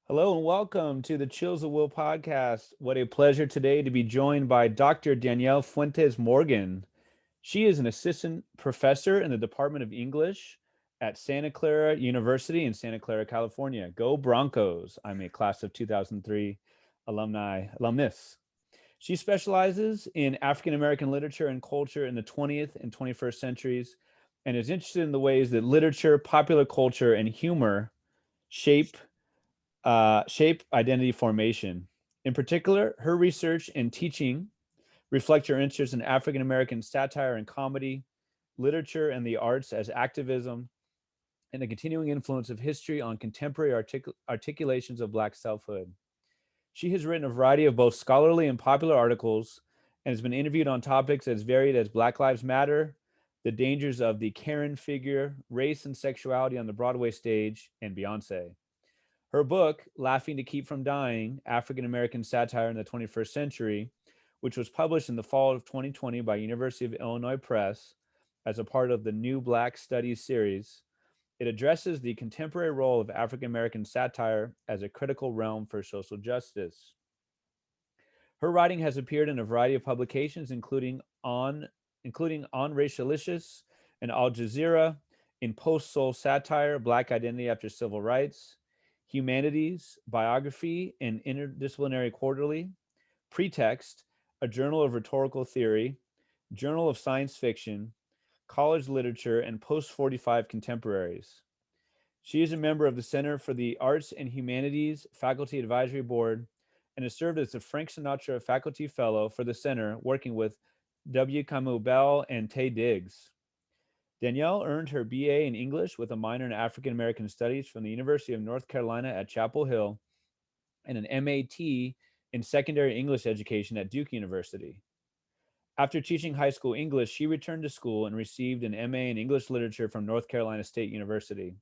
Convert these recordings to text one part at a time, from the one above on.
Hello and welcome to the Chills of Will podcast. What a pleasure today to be joined by Dr. Danielle Fuentes Morgan. She is an assistant professor in the Department of English at Santa Clara University in Santa Clara, California. Go Broncos. I'm a class of 2003 alumnus. She specializes in African American literature and culture in the 20th and 21st centuries and is interested in the ways that literature, popular culture, and humor shape shape identity formation. In particular, her research and teaching reflect her interest in African American satire and comedy, literature and the arts as activism, and the continuing influence of history on contemporary articulations of Black selfhood. She has written a variety of both scholarly and popular articles and has been interviewed on topics as varied as Black Lives Matter, the dangers of the Karen figure, race and sexuality on the Broadway stage, and Beyonce. Her book, Laughing to Keep from Dying, African American Satire in the 21st Century, which was published in the fall of 2020 by University of Illinois Press as a part of the New Black Studies series, it addresses the contemporary role of African American satire as a critical realm for social justice. Her writing has appeared in a variety of publications, including on Racialicious and Al Jazeera, in Post Soul Satire, Black Identity After Civil Rights, Humanities, Biography, and Interdisciplinary Quarterly, Pretext, a journal of rhetorical theory, Journal of Science Fiction, College Literature, and Post 45 Contemporaries. She is a member of the Center for the Arts and Humanities Faculty Advisory Board and has served as the Frank Sinatra Faculty Fellow for the Center, working with W. Kamau Bell and Taye Diggs. Danielle earned her BA in English with a minor in African American Studies from the University of North Carolina at Chapel Hill and an MAT in secondary English education at Duke University. After teaching high school English, she returned to school and received an MA in English Literature from North Carolina State University.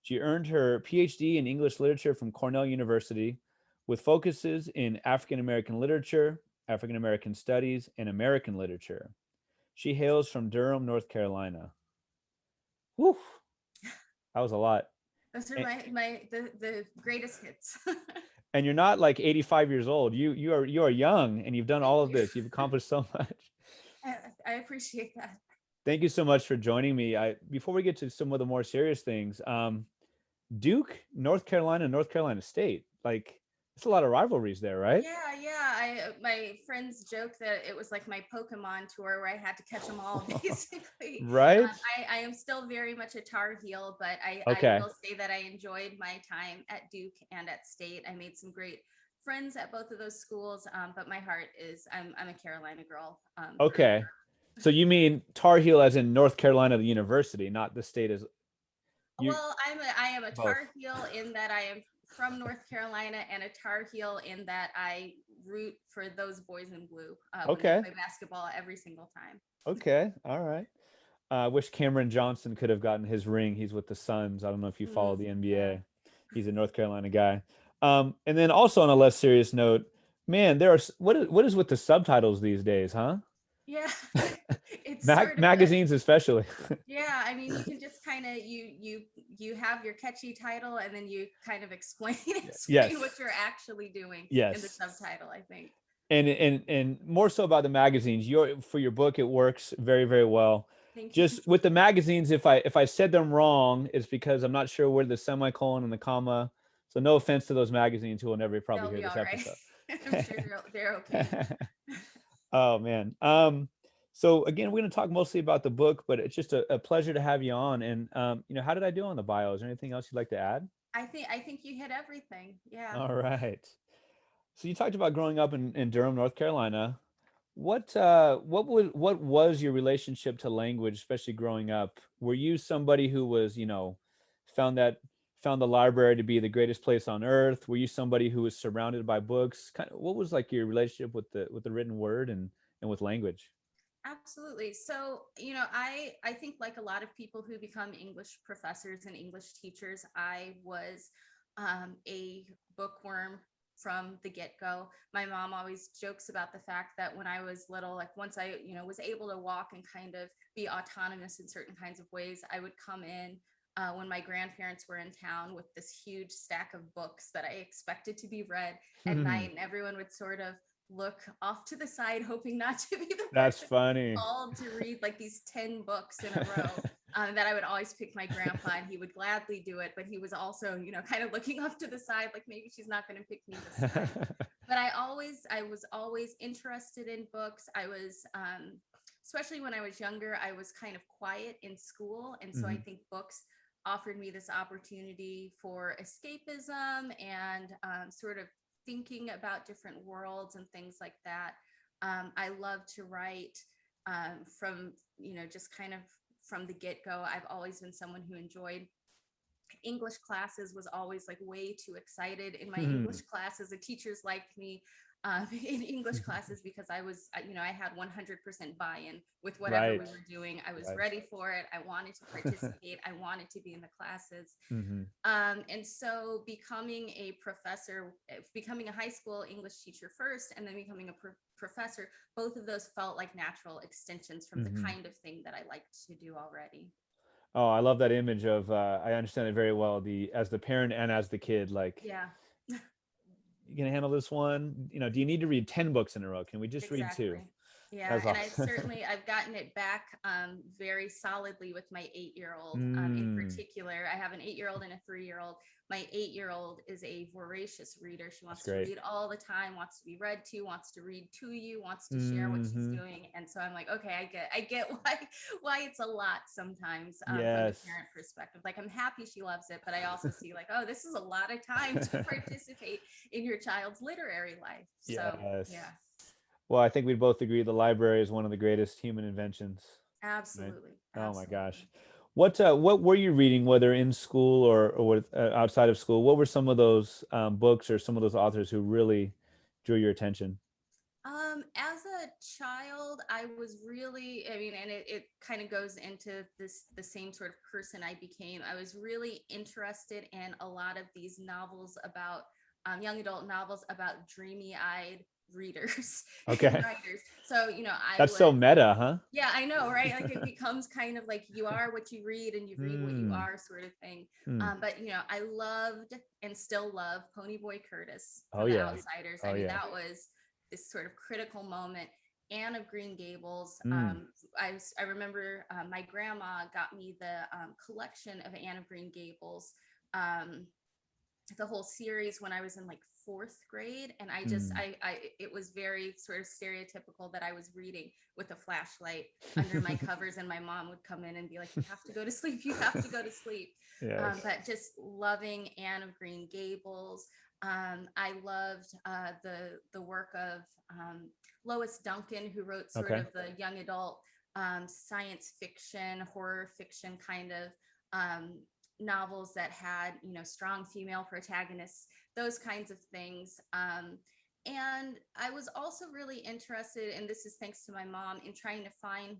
She earned her PhD in English Literature from Cornell University with focuses in African American literature, African American studies, and American literature. She hails from Durham, North Carolina. Whew, that was a lot. Those are And, the greatest hits. and you're not like 85 years old. You are young and you've done Thank all of you. this. You've accomplished so much. I appreciate that. Thank you so much for joining me. Before we get to some of the more serious things, Duke, North Carolina State, like it's a lot of rivalries there, right? Yeah. My friends joke that it was like my Pokemon tour where I had to catch them all, basically. Right? I am still very much a Tar Heel, but I Okay. will say that I enjoyed my time at Duke and at State. I made some great friends at both of those schools, but my heart is I'm a Carolina girl, through and Okay. So you mean Tar Heel as in North Carolina, the university, not the state as you Well, I am a both. Tar Heel in that I am from North Carolina, and a Tar Heel in that I root for those boys in blue when they Okay. play basketball every single time. Okay. All right. I wish Cameron Johnson could have gotten his ring. He's with the Suns. I don't know if you follow the Yeah. NBA. He's a North Carolina guy. And then also on a less serious note, man, what is with the subtitles these days, huh? Yeah. It's sort of a, Magazines especially. yeah, I mean, you can just kind of you have your catchy title, and then you kind of explain Yes. explain what you're actually doing in the Yes. subtitle, I think. And more so about the magazines. For your book, it works very, very well. Thank you. Just with the magazines, if I said them wrong, it's because I'm not sure where the semicolon and the comma. So no offense to those magazines who will never probably They'll hear be this all right. episode. I'm sure they're okay. Oh man. So again, we're going to talk mostly about the book, but it's just a pleasure to have you on. And how did I do on the bio? Is there anything else you'd like to add? I think you hit everything. Yeah. All right. So you talked about growing up in Durham, North Carolina. What was your relationship to language, especially growing up? Were you somebody who was, found that found the library to be the greatest place on earth? Were you somebody who was surrounded by books? Kind of, what was like your relationship with the written word and with language? Absolutely. So, I think like a lot of people who become English professors and English teachers, I was a bookworm from the get-go. My mom always jokes about the fact that when I was little, like once I, was able to walk and kind of be autonomous in certain kinds of ways, I would come in when my grandparents were in town with this huge stack of books that I expected to be read at night, and everyone would sort of look off to the side, hoping not to be the That's person funny. called to read like these 10 books in a row. That I would always pick my grandpa, and he would gladly do it, but he was also, kind of looking off to the side, like maybe she's not going to pick me this time. But I was always interested in books. I was, especially when I was younger, I was kind of quiet in school, and so I think books offered me this opportunity for escapism and sort of thinking about different worlds and things like that. I love to write from, just kind of from the get-go. I've always been someone who enjoyed English classes, was always like way too excited in my English classes. The teachers liked me in English classes because I was, I had 100% buy-in with whatever we were doing. I was ready for it. I wanted to participate. I wanted to be in the classes. And so becoming a professor, becoming a high school English teacher first, and then becoming a professor, both of those felt like natural extensions from the kind of thing that I liked to do already. Oh, I love that image of, I understand it very well, as the parent and as the kid, like, Yeah. you gonna handle this one? Do you need to read 10 books in a row? Can we just read 2? Exactly. Yeah, That's and awesome. I've gotten it back very solidly with my 8-year-old. In particular, I have an 8-year-old and a 3-year-old. My 8-year-old is a voracious reader. She wants to read all the time, wants to be read to, wants to read to you, wants to share what she's doing. And so I'm like, okay, I get why it's a lot sometimes from the parent perspective. Like, I'm happy she loves it, but I also see like, oh, this is a lot of time to participate in your child's literary life. So yeah. Well, I think we both agree the library is one of the greatest human inventions. Right? Absolutely. Oh my Absolutely. gosh. What were you reading, whether in school or outside of school? What were some of those books or some of those authors who really drew your attention? As a child, I was really, and it kind of goes into the same sort of person I became. I was really interested in a lot of these novels about young adult novels about dreamy-eyed readers and Okay. writers. So, I That's so would, meta, huh? yeah, I know, right? Like, it becomes kind of like you are what you read and you read what you are, sort of thing. But I loved and still love Ponyboy Curtis Oh from The yeah. Outsiders. Oh yeah. That was this sort of critical moment. Anne of Green Gables. I remember my grandma got me the collection of Anne of Green Gables, the whole series, when I was in like 4th grade, and it was very sort of stereotypical that I was reading with a flashlight under my covers, and my mom would come in and be like, "You have to go to sleep. You have to go to sleep." Yes. But just loving Anne of Green Gables. I loved the work of Lois Duncan, who wrote sort of the young adult science fiction, horror fiction kind of novels that had, strong female protagonists, those kinds of things. And I was also really interested, and this is thanks to my mom, in trying to find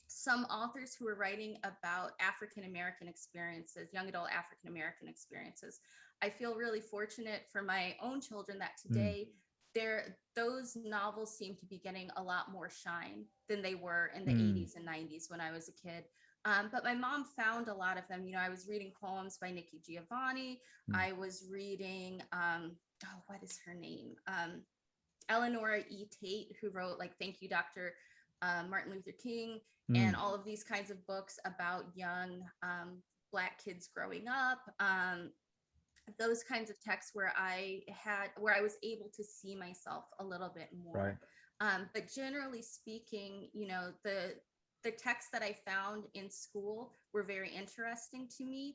some authors who were writing about African American experiences, young adult African American experiences. I feel really fortunate for my own children that today those novels seem to be getting a lot more shine than they were in the 80s and 90s when I was a kid. But my mom found a lot of them. I was reading poems by Nikki Giovanni. I was reading, what is her name? Eleanor E. Tate, who wrote like Thank You, Dr. Martin Luther King, and all of these kinds of books about young Black kids growing up. Those kinds of texts where I was able to see myself a little bit more. But generally speaking, the texts that I found in school were very interesting to me.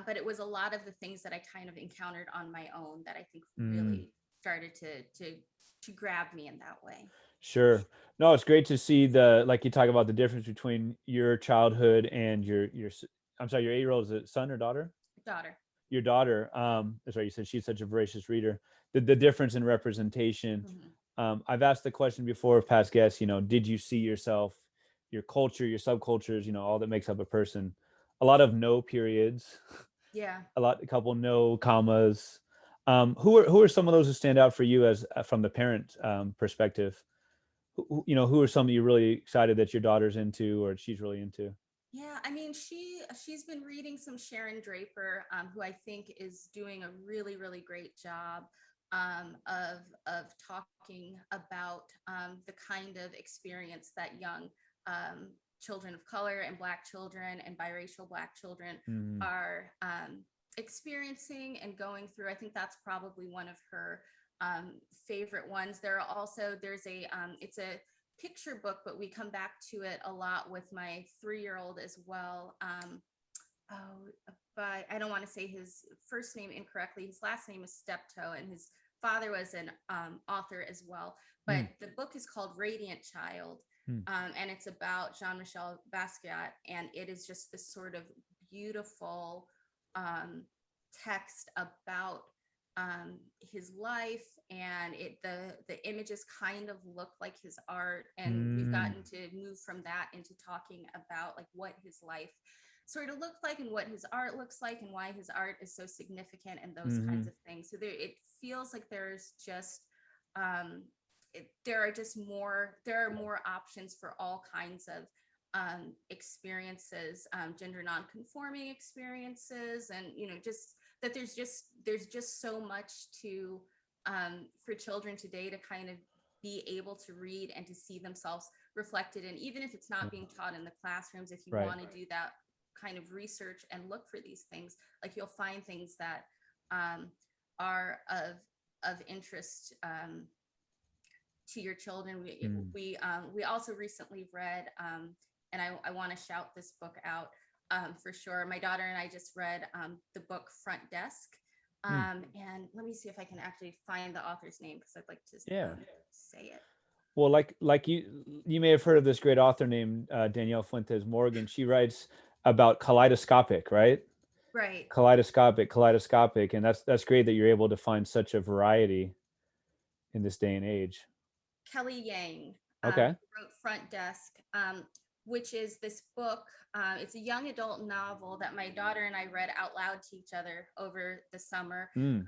But it was a lot of the things that I kind of encountered on my own that I think really started to grab me in that way. Sure. No, it's great to see like you talk about the difference between your childhood and I'm sorry, your 8-year-old, is it son or daughter? Daughter. Your daughter. That's right. You said she's such a voracious reader. The difference in representation. I've asked the question before of past guests, did you see yourself, your culture, your subcultures, all that makes up a person? A lot of no periods. Yeah. A couple no commas. Who are some of those who stand out for you as from the parent perspective? Who are some that you're really excited that your daughter's into or she's really into? Yeah, I mean, she's been reading some Sharon Draper, who I think is doing a really, really great job of talking about the kind of experience that young children of color and Black children and biracial Black children Mm, are experiencing and going through. I think that's probably one of her favorite ones. There's a it's a picture book, but we come back to it a lot with my 3-year-old as well. But I don't want to say his first name incorrectly. His last name is Steptoe, and his father was an author as well. But mm, the book is called Radiant Child, mm, and it's about Jean-Michel Basquiat, and it is just this sort of beautiful um, text about his life, and the images kind of look like his art, and we've mm, gotten to move from that into talking about like what his life sort of looked like and what his art looks like and why his art is so significant and those kinds mhm, of things. So it feels like there's just um, there are more options for all kinds of experiences, gender nonconforming experiences, and just that there's just so much to for children today to kind of be able to read and to see themselves reflected in, even if it's yeah, not being taught in the classrooms. If you right. want to do that kind of research and look for these things, like you'll find things that um, are of interest to your children. Mm, We also recently read, and I want to shout this book out for sure. My daughter and I just read the book Front Desk, mm, and let me see if I can actually find the author's name because I'd like to yeah. say it. Well, like you may have heard of this great author named Danielle Fuentes Morgan. She writes about kaleidoscopic, right? Right, Kaleidoscopic, and that's great that you're able to find such a variety in this day and age. Kelly Yang, Okay. who wrote Front Desk, which is this book. It's a young adult novel that my daughter and I read out loud to each other over the summer. Mm,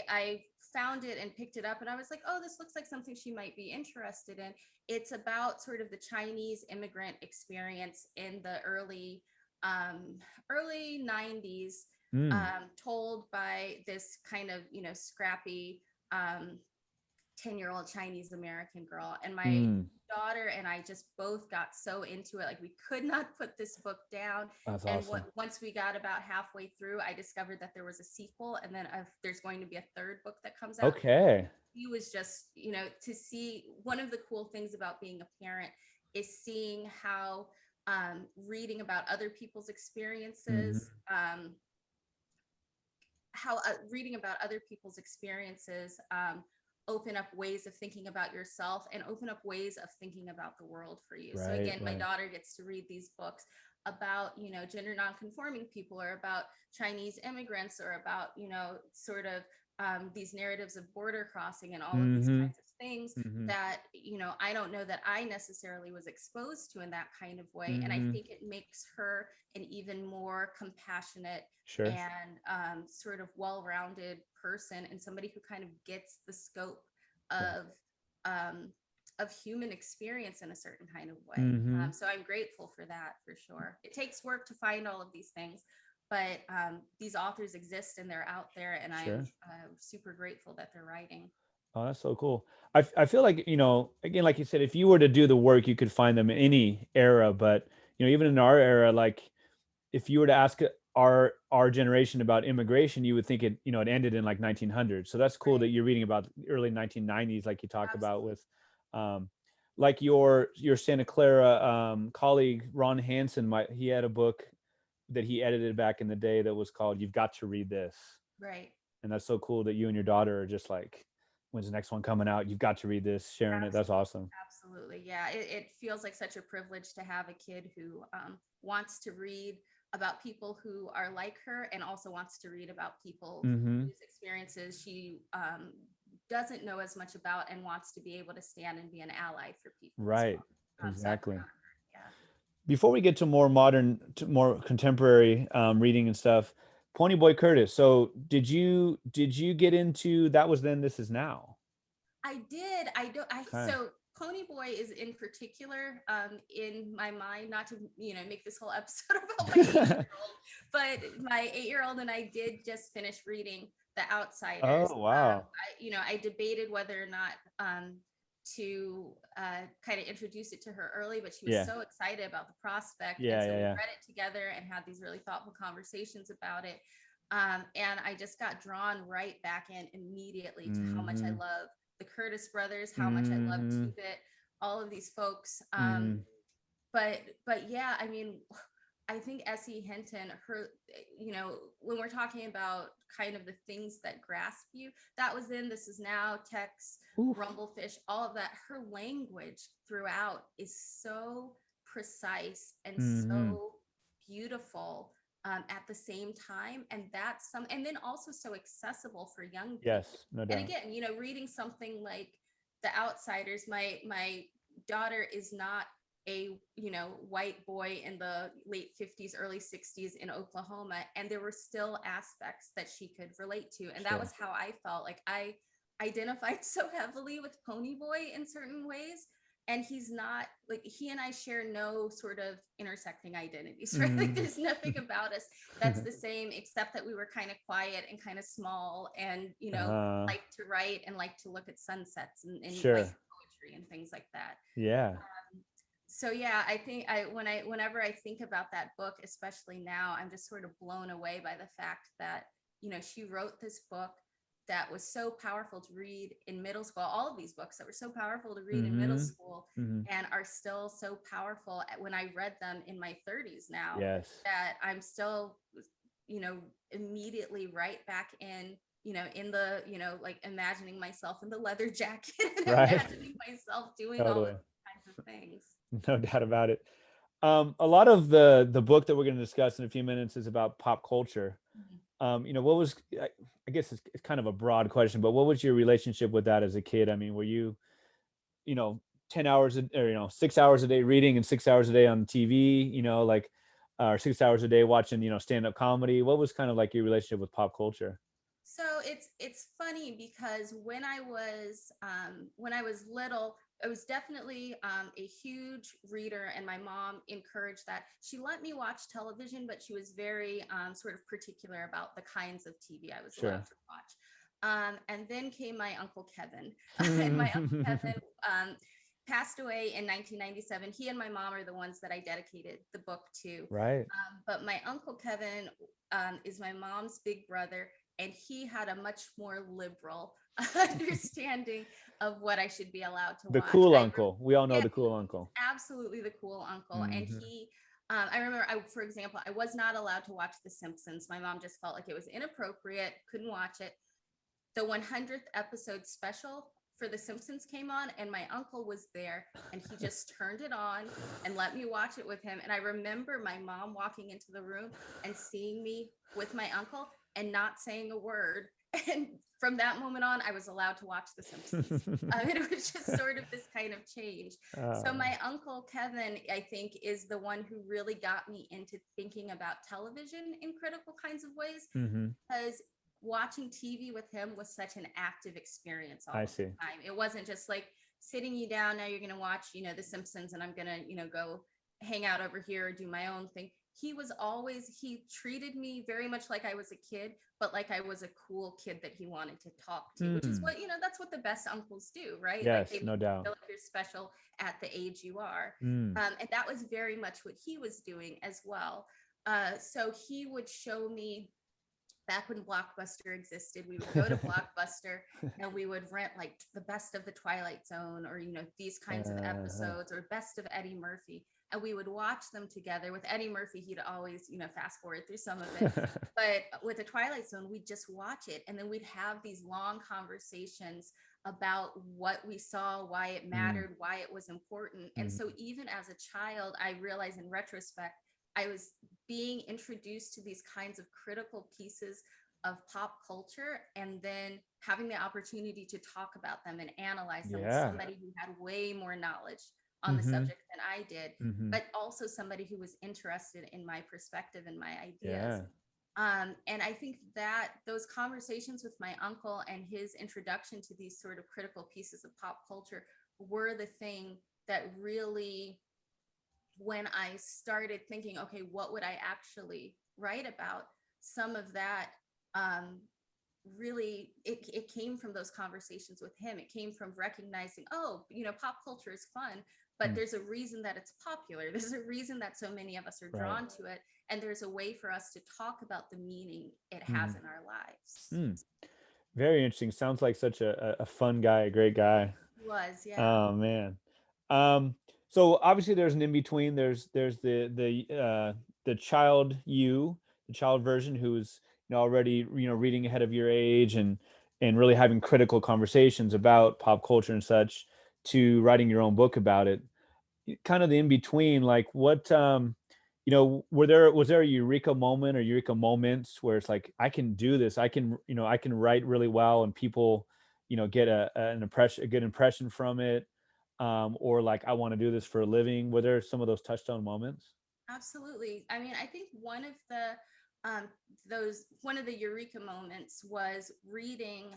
I found it and picked it up, and I was like, oh, this looks like something she might be interested in. It's about sort of the Chinese immigrant experience in the early 90s, mm, told by this kind of, scrappy um, 10-year-old Chinese American girl. And my mm. daughter and I just both got so into it. Like we could not put this book down. That's And awesome. once we got about halfway through, I discovered that there was a sequel, and then there's going to be a third book that comes out. Okay. He was just, to see, one of the cool things about being a parent is seeing how reading about other people's Hmm. experiences, open up ways of thinking about yourself and open up ways of thinking about the world for you. So Right, again, my right. daughter gets to read these books about, gender nonconforming people, or about Chinese immigrants, or about, sort of these narratives of border crossing and all of these Hmm. kinds of things Hmm. that, I don't know that I necessarily was exposed to in that kind of way. And I Hmm. think it makes her an even more compassionate Sure. and sort of well-rounded person, and somebody who kind of gets the scope Right. um, of human experience in a certain kind of way. Hmm. So I'm grateful for that, for sure. It takes work to find all of these things, but these authors exist and they're out there, and I'm Sure. super grateful that they're writing. Oh, that's so cool. I feel like, again, like you said, if you were to do the work, you could find them in any era. But, even in our era, like if you were to ask our generation about immigration, you would think it ended in like 1900. So that's cool that Right. you're reading about the early 1990s, like you talk about Absolutely. with, um, like your Santa Clara colleague Ron Hansen. He had a book that he edited back in the day that was called "You've Got to Read This," Right. and that's so cool that you and your daughter are just like, when's the next one coming out? You've got to read this, sharing it. That's awesome. Absolutely. Yeah. It feels like such a privilege to have a kid who wants to read about people who are like her, and also wants to read about people Mm-hmm. whose experiences she doesn't know as much about, and wants to be able to stand and be an ally for people as Right. well. So I'm Exactly. proud of her. Yeah. Before we get to more modern, to more contemporary reading and stuff, Ponyboy Curtis. So did you get into that? Was then, this is now. I did. I do. I Okay. so Ponyboy is in particular in my mind, not to, make this whole episode about my 8-year-old, but my 8-year-old and I did just finish reading The Outsiders. Oh, wow. I debated whether or not to kind of introduce it to her early, but she was Yeah. so excited about the prospect. Yeah, And so yeah, we yeah. read it together and had these really thoughtful conversations about it. And I just got drawn right back in immediately to how much I Mhm. love the Curtis brothers, how much I love Mhm. T-Bit, all of these folks. Mhm. But yeah, I mean, I think S.E. Hinton, her, when we're talking about kind of the things that grasp you, that was in This Is Now, Tex, Oof. Rumblefish, all of that. Her language throughout is so precise and Mhm. so beautiful at the same time. And then also so accessible for young people. Yes, no And doubt. again, reading something like The Outsiders, my daughter is not a white boy in the late 50s early 60s in Oklahoma, and there were still aspects that she could relate to, and that Sure. was how I felt. Like I identified so heavily with Ponyboy in certain ways, and he's not, like, he and I share no sort of intersecting identities, right? Like Mhm. there's nothing about us that's the same, except that we were kind of quiet and kind of small, and like to write and like to look at sunsets and like Sure. poetry and things like that. Yeah. So yeah, I think whenever I think about that book, especially now, I'm just sort of blown away by the fact that she wrote this book that was so powerful to read in middle school. All of these books that were so powerful to read in middle Mhm. school Mhm. and are still so powerful when I read them in my 30s now, Yes. that I'm still immediately right back in the like imagining myself in the leather jacket and Right. imagining myself doing all of Totally. these kinds of things. No doubt about it. A lot of the book that we're going to discuss in a few minutes is about pop culture. Mhm. What was, I guess it's kind of a broad question, but what was your relationship with that as a kid? I mean, were you, you know, 10 hours or 6 hours a day reading and 6 hours a day on TV, like, or 6 hours a day watching, stand-up comedy? What was kind of like your relationship with pop culture? So it's funny because when I was little, I was definitely a huge reader, and my mom encouraged that. She let me watch television, but she was very sort of particular about the kinds of TV I was allowed Sure. to watch. And then came my Uncle Kevin, and my Uncle Kevin passed away in 1997. He and my mom are the ones that I dedicated the book to. Right. But my Uncle Kevin is my mom's big brother, and he had a much more liberal understanding of what I should be allowed to The watch. cool uncle. We all know Yeah, the cool uncle. absolutely the cool uncle. And Hmm. I remember, for example, I was not allowed to watch The Simpsons. My mom just felt like it was inappropriate, couldn't watch it. The 100th episode special for The Simpsons came on, and my uncle was there, and he just turned it on and let me watch it with him. And I remember my mom walking into the room and seeing me with my uncle and not saying a word. And from that moment on, I was allowed to watch The Simpsons. It was just sort of this kind of change. So uh, my uncle Kevin, I think, is the one who really got me into thinking about television in critical kinds of ways, hmm because watching TV with him was such an active experience all I of the see. time. It wasn't just like sitting you down, now you're going to watch, The Simpsons, and I'm going to, go hang out over here or do my own thing. He treated me very much like I was a kid, but like I was a cool kid that he wanted to talk to, which is Hmm. what, that's what the best uncles do, right? Like they Yes, make no you doubt. feel like you're special at the age you are. Mm. And that was very much what he was doing as well. So he would show me, back when Blockbuster existed, we would go to Blockbuster and we would rent like the best of the Twilight Zone, or, these kinds of Uh-huh. episodes, or best of Eddie Murphy. And we would watch them together. With Eddie Murphy, he'd always, fast forward through some of it. But with the Twilight Zone, we'd just watch it. And then we'd have these long conversations about what we saw, why it Mm. mattered, why it was important. And Mhm. so even as a child, I realized in retrospect, I was being introduced to these kinds of critical pieces of pop culture, and then having the opportunity to talk about them and analyze them with Yeah. somebody who had way more knowledge on the Mhm. subject than I did, Mhm. but also somebody who was interested in my perspective and my ideas. Yeah. And I think that those conversations with my uncle and his introduction to these sort of critical pieces of pop culture were the thing that really, when I started thinking, okay, what would I actually write about? Some of that really, it came from those conversations with him. It came from recognizing, oh, pop culture is fun, but Mm. there's a reason that it's popular. There's a reason that so many of us are Right. drawn to it. And there's a way for us to talk about the meaning it has Mhm. in our lives. Mm. Very interesting. Sounds like such a fun guy, a great guy. Was, yeah. Oh man. Um, so obviously there's an in between. There's the child you, the child version who's already reading ahead of your age and really having critical conversations about pop culture and such, to writing your own book about it. Kind of the in between, like what was there a eureka moment or eureka moments where it's like, I can do this, I can write really well, and people get a good impression from it, or like, I want to do this for a living? Were there some of those touchstone moments? Absolutely. I mean, I think um, one of the eureka moments was reading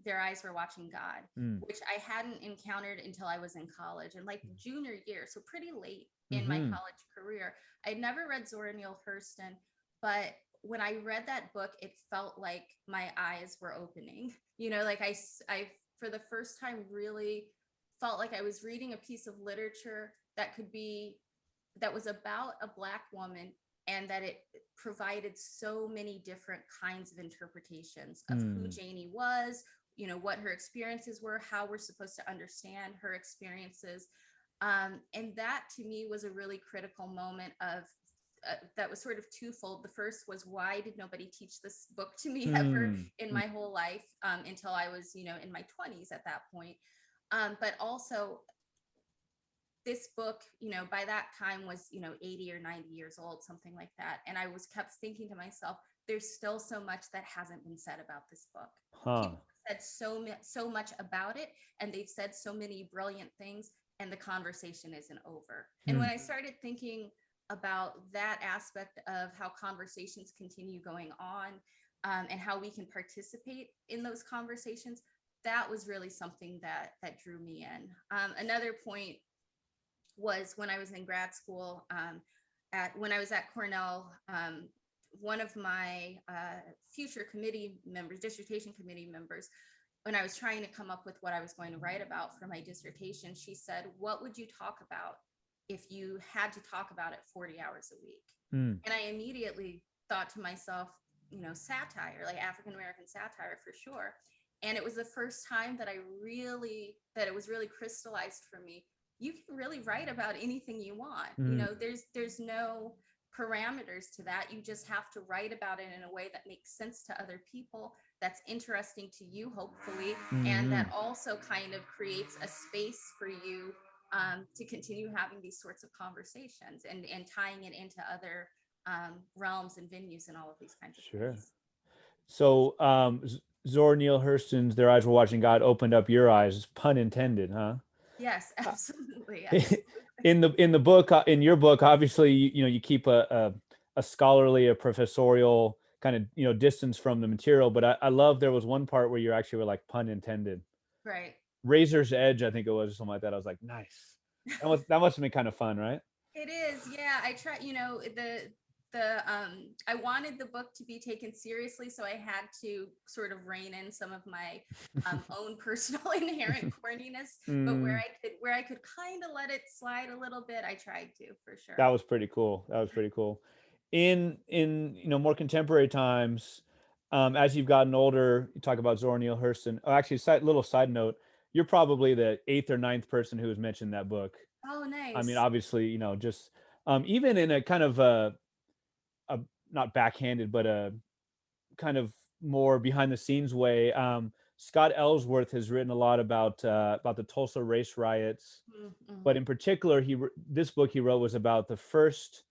Their Eyes Were Watching God, Mm. which I hadn't encountered until I was in college and like junior year, so pretty late in my Mm-hmm. college career. I'd never read Zora Neale Hurston, but when I read that book, it felt like my eyes were opening. Like I for the first time really felt like I was reading a piece of literature that was about a Black woman, and that it provided so many different kinds of interpretations of who Mm. Janie was, what her experiences were, how we're supposed to understand her experiences. And that to me was a really critical moment of that was sort of twofold. The first was, why did nobody teach this book to me ever Mm. in Mm. my whole life, until I was, in my 20s at that point. But also, this book, by that time was, 80 or 90 years old, something like that. And I was kept thinking to myself, there's still so much that hasn't been said about this book. Huh. People have said so much about it, and they've said so many brilliant things, and the conversation isn't over. And when Hmm. I started thinking about that aspect of how conversations continue going on, and how we can participate in those conversations, that was really something that drew me in. Another point was when I was in grad school, when I was at Cornell. One of my future committee members, dissertation committee members, when I was trying to come up with what I was going to write about for my dissertation, she said, "What would you talk about if you had to talk about it 40 hours a week?" Mm. And I immediately thought to myself, satire, like African American satire for sure. And it was the first time that it was really crystallized for me. You can really write about anything you want. Mm. There's no parameters to that. You just have to write about it in a way that makes sense to other people, that's interesting to you, hopefully, and Mm-hmm. that also kind of creates a space for you, to continue having these sorts of conversations, and tying it into other realms and venues and all of these kinds of Sure. things. So, Zora Neale Hurston's "Their Eyes Were Watching God" opened up your eyes, pun intended, huh? Yes, Uh, absolutely, absolutely. in the book, in your book, obviously, you keep a scholarly, a professorial kind of distance from the material, but I love, there was one part where you actually were like, pun intended, Right. razor's edge, I think it was, or something like that. I was like, nice. That must have been kind of fun, right? It is, yeah. I try, I wanted the book to be taken seriously, so I had to sort of rein in some of my own personal inherent corniness. But Mm, where I could kind of let it slide a little bit, I tried to, for that sure. was pretty cool. That was pretty cool. In more contemporary times, as you've gotten older, you talk about Zora Neale Hurston. Oh, actually, little side note, you're probably the eighth or ninth person who has mentioned that book. Oh, I mean, nice. obviously, just even in a kind of a not backhanded, but a kind of more behind the scenes way. Scott Ellsworth has written a lot about the Tulsa race riots, but Mm-hmm. in particular, this book he wrote was about the first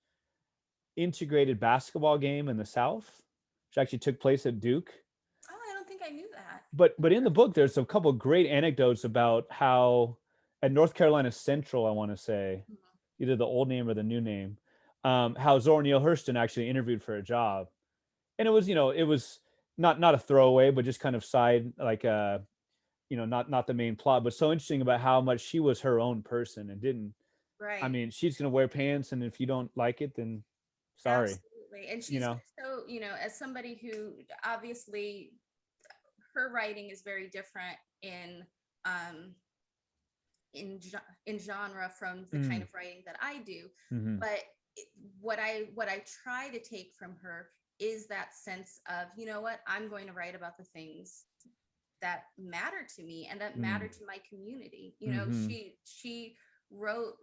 integrated basketball game in the South, which actually took place at Duke. Oh, I don't think I knew that. But in the book, there's a couple of great anecdotes about how at North Carolina Central, I want to say, Mhm. either the old name or the new name, how Zora Neale Hurston actually interviewed for a job, and it was not a throwaway, but just kind of side, like not the main plot, but so interesting about how much she was her own person and didn't. I Right. mean, she's gonna wear pants, and if you don't like it, then sorry. Absolutely. And You she's know. just so, as somebody who obviously her writing is very different um in genre from the kind Mm, of writing that I do. mm-hmm. But what I try to take from her is that sense of, you know what, I'm going to write about the things that matter to me and that matter Mm, to my community. mm-hmm. She wrote,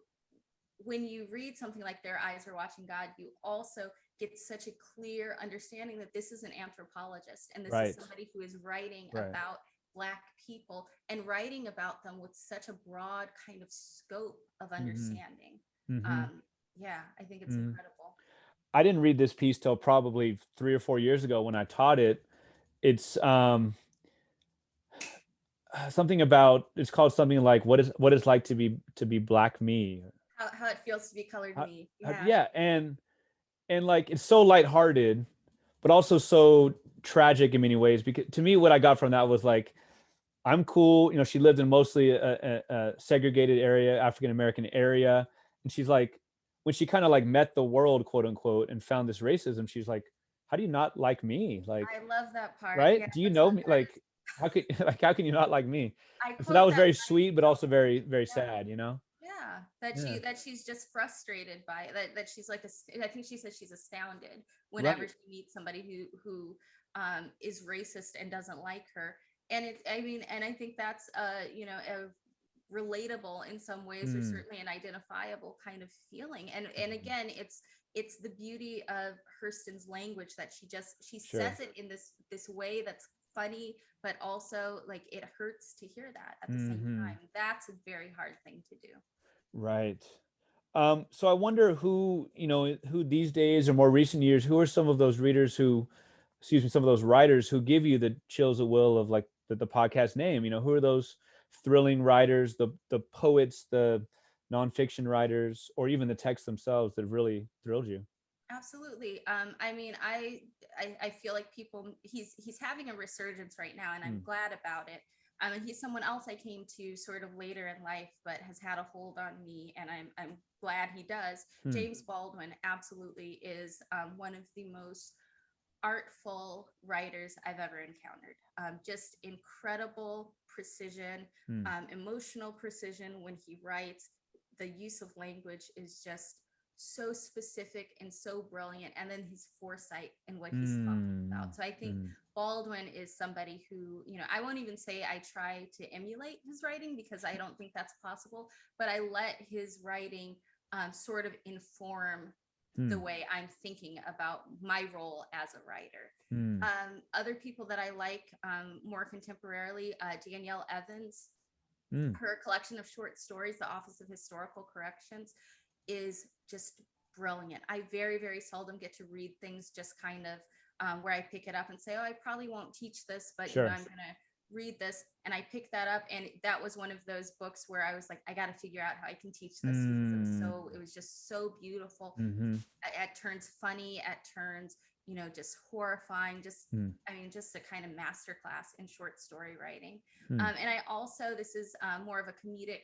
when you read something like Their Eyes Are Watching God, you also get such a clear understanding that this is an anthropologist and this is Right. somebody who is writing Right. about Black people and writing about them with such a broad kind of scope of Mm-hmm. understanding. Mm-hmm. Um, yeah, I think it's Mm-hmm. incredible. I didn't read this piece till probably 3 or 4 years ago when I taught it. It's something about, it's called something like what is like to be black me. How it feels to be colored How, me. Yeah. yeah, and like it's so lighthearted, but also so tragic in many ways. Because to me, what I got from that was like, I'm cool. She lived in mostly a segregated area, African American area, and she's like, when she kind of like met the world, quote unquote, and found this racism, she's like, how do you not like me? Like, I love that part. right? Yeah, Do you that's know what me? that is. Like, how could like how can you not like me? I And so that quote was that very phrase sweet, but also very very yeah. sad. Yeah, that Yeah. she's just frustrated by it. That she's like I think she says she's astounded whenever Right. she meets somebody who is racist and doesn't like her. And I think that's a relatable in some ways, or Mm. certainly an identifiable kind of feeling. And again, it's the beauty of Hurston's language that she Sure. says it in this way that's funny, but also like it hurts to hear that at the same Hmm. time. That's a very hard thing to do. Right. So I wonder who these days or more recent years, who are some of those readers who, excuse me, some of those writers who give you the chills at will of like the podcast name. Who are those thrilling writers, the poets, the nonfiction writers, or even the texts themselves that have really thrilled you? Absolutely. I feel like he's having a resurgence right now, and I'm Mm. glad about it. And he's someone else I came to sort of later in life, but has had a hold on me, and I'm glad he does. Hmm. James Baldwin absolutely is one of the most artful writers I've ever encountered. Just incredible precision, Hmm. emotional precision when he writes. The use of language is just so specific and so brilliant. And then his foresight in what he's talking Hmm. about. So I think Hmm. Baldwin is somebody who, I won't even say I try to emulate his writing because I don't think that's possible, but I let his writing sort of inform the Hmm. way I'm thinking about my role as a writer. Hmm. Other people that I like more contemporarily, Danielle Evans, Hmm. her collection of short stories, The Office of Historical Corrections, is just brilliant. I very, very seldom get to read things just kind of where I pick it up and say, oh, I probably won't teach this, but Sure. I'm going to read this. And I picked that up. And that was one of those books where I was like, I got to figure out how I can teach this because Hmm. it was just so beautiful. Hmm. At turns funny, at turns, just horrifying, Hmm. just a kind of masterclass in short story writing. Hmm. And I also, this is more of a comedic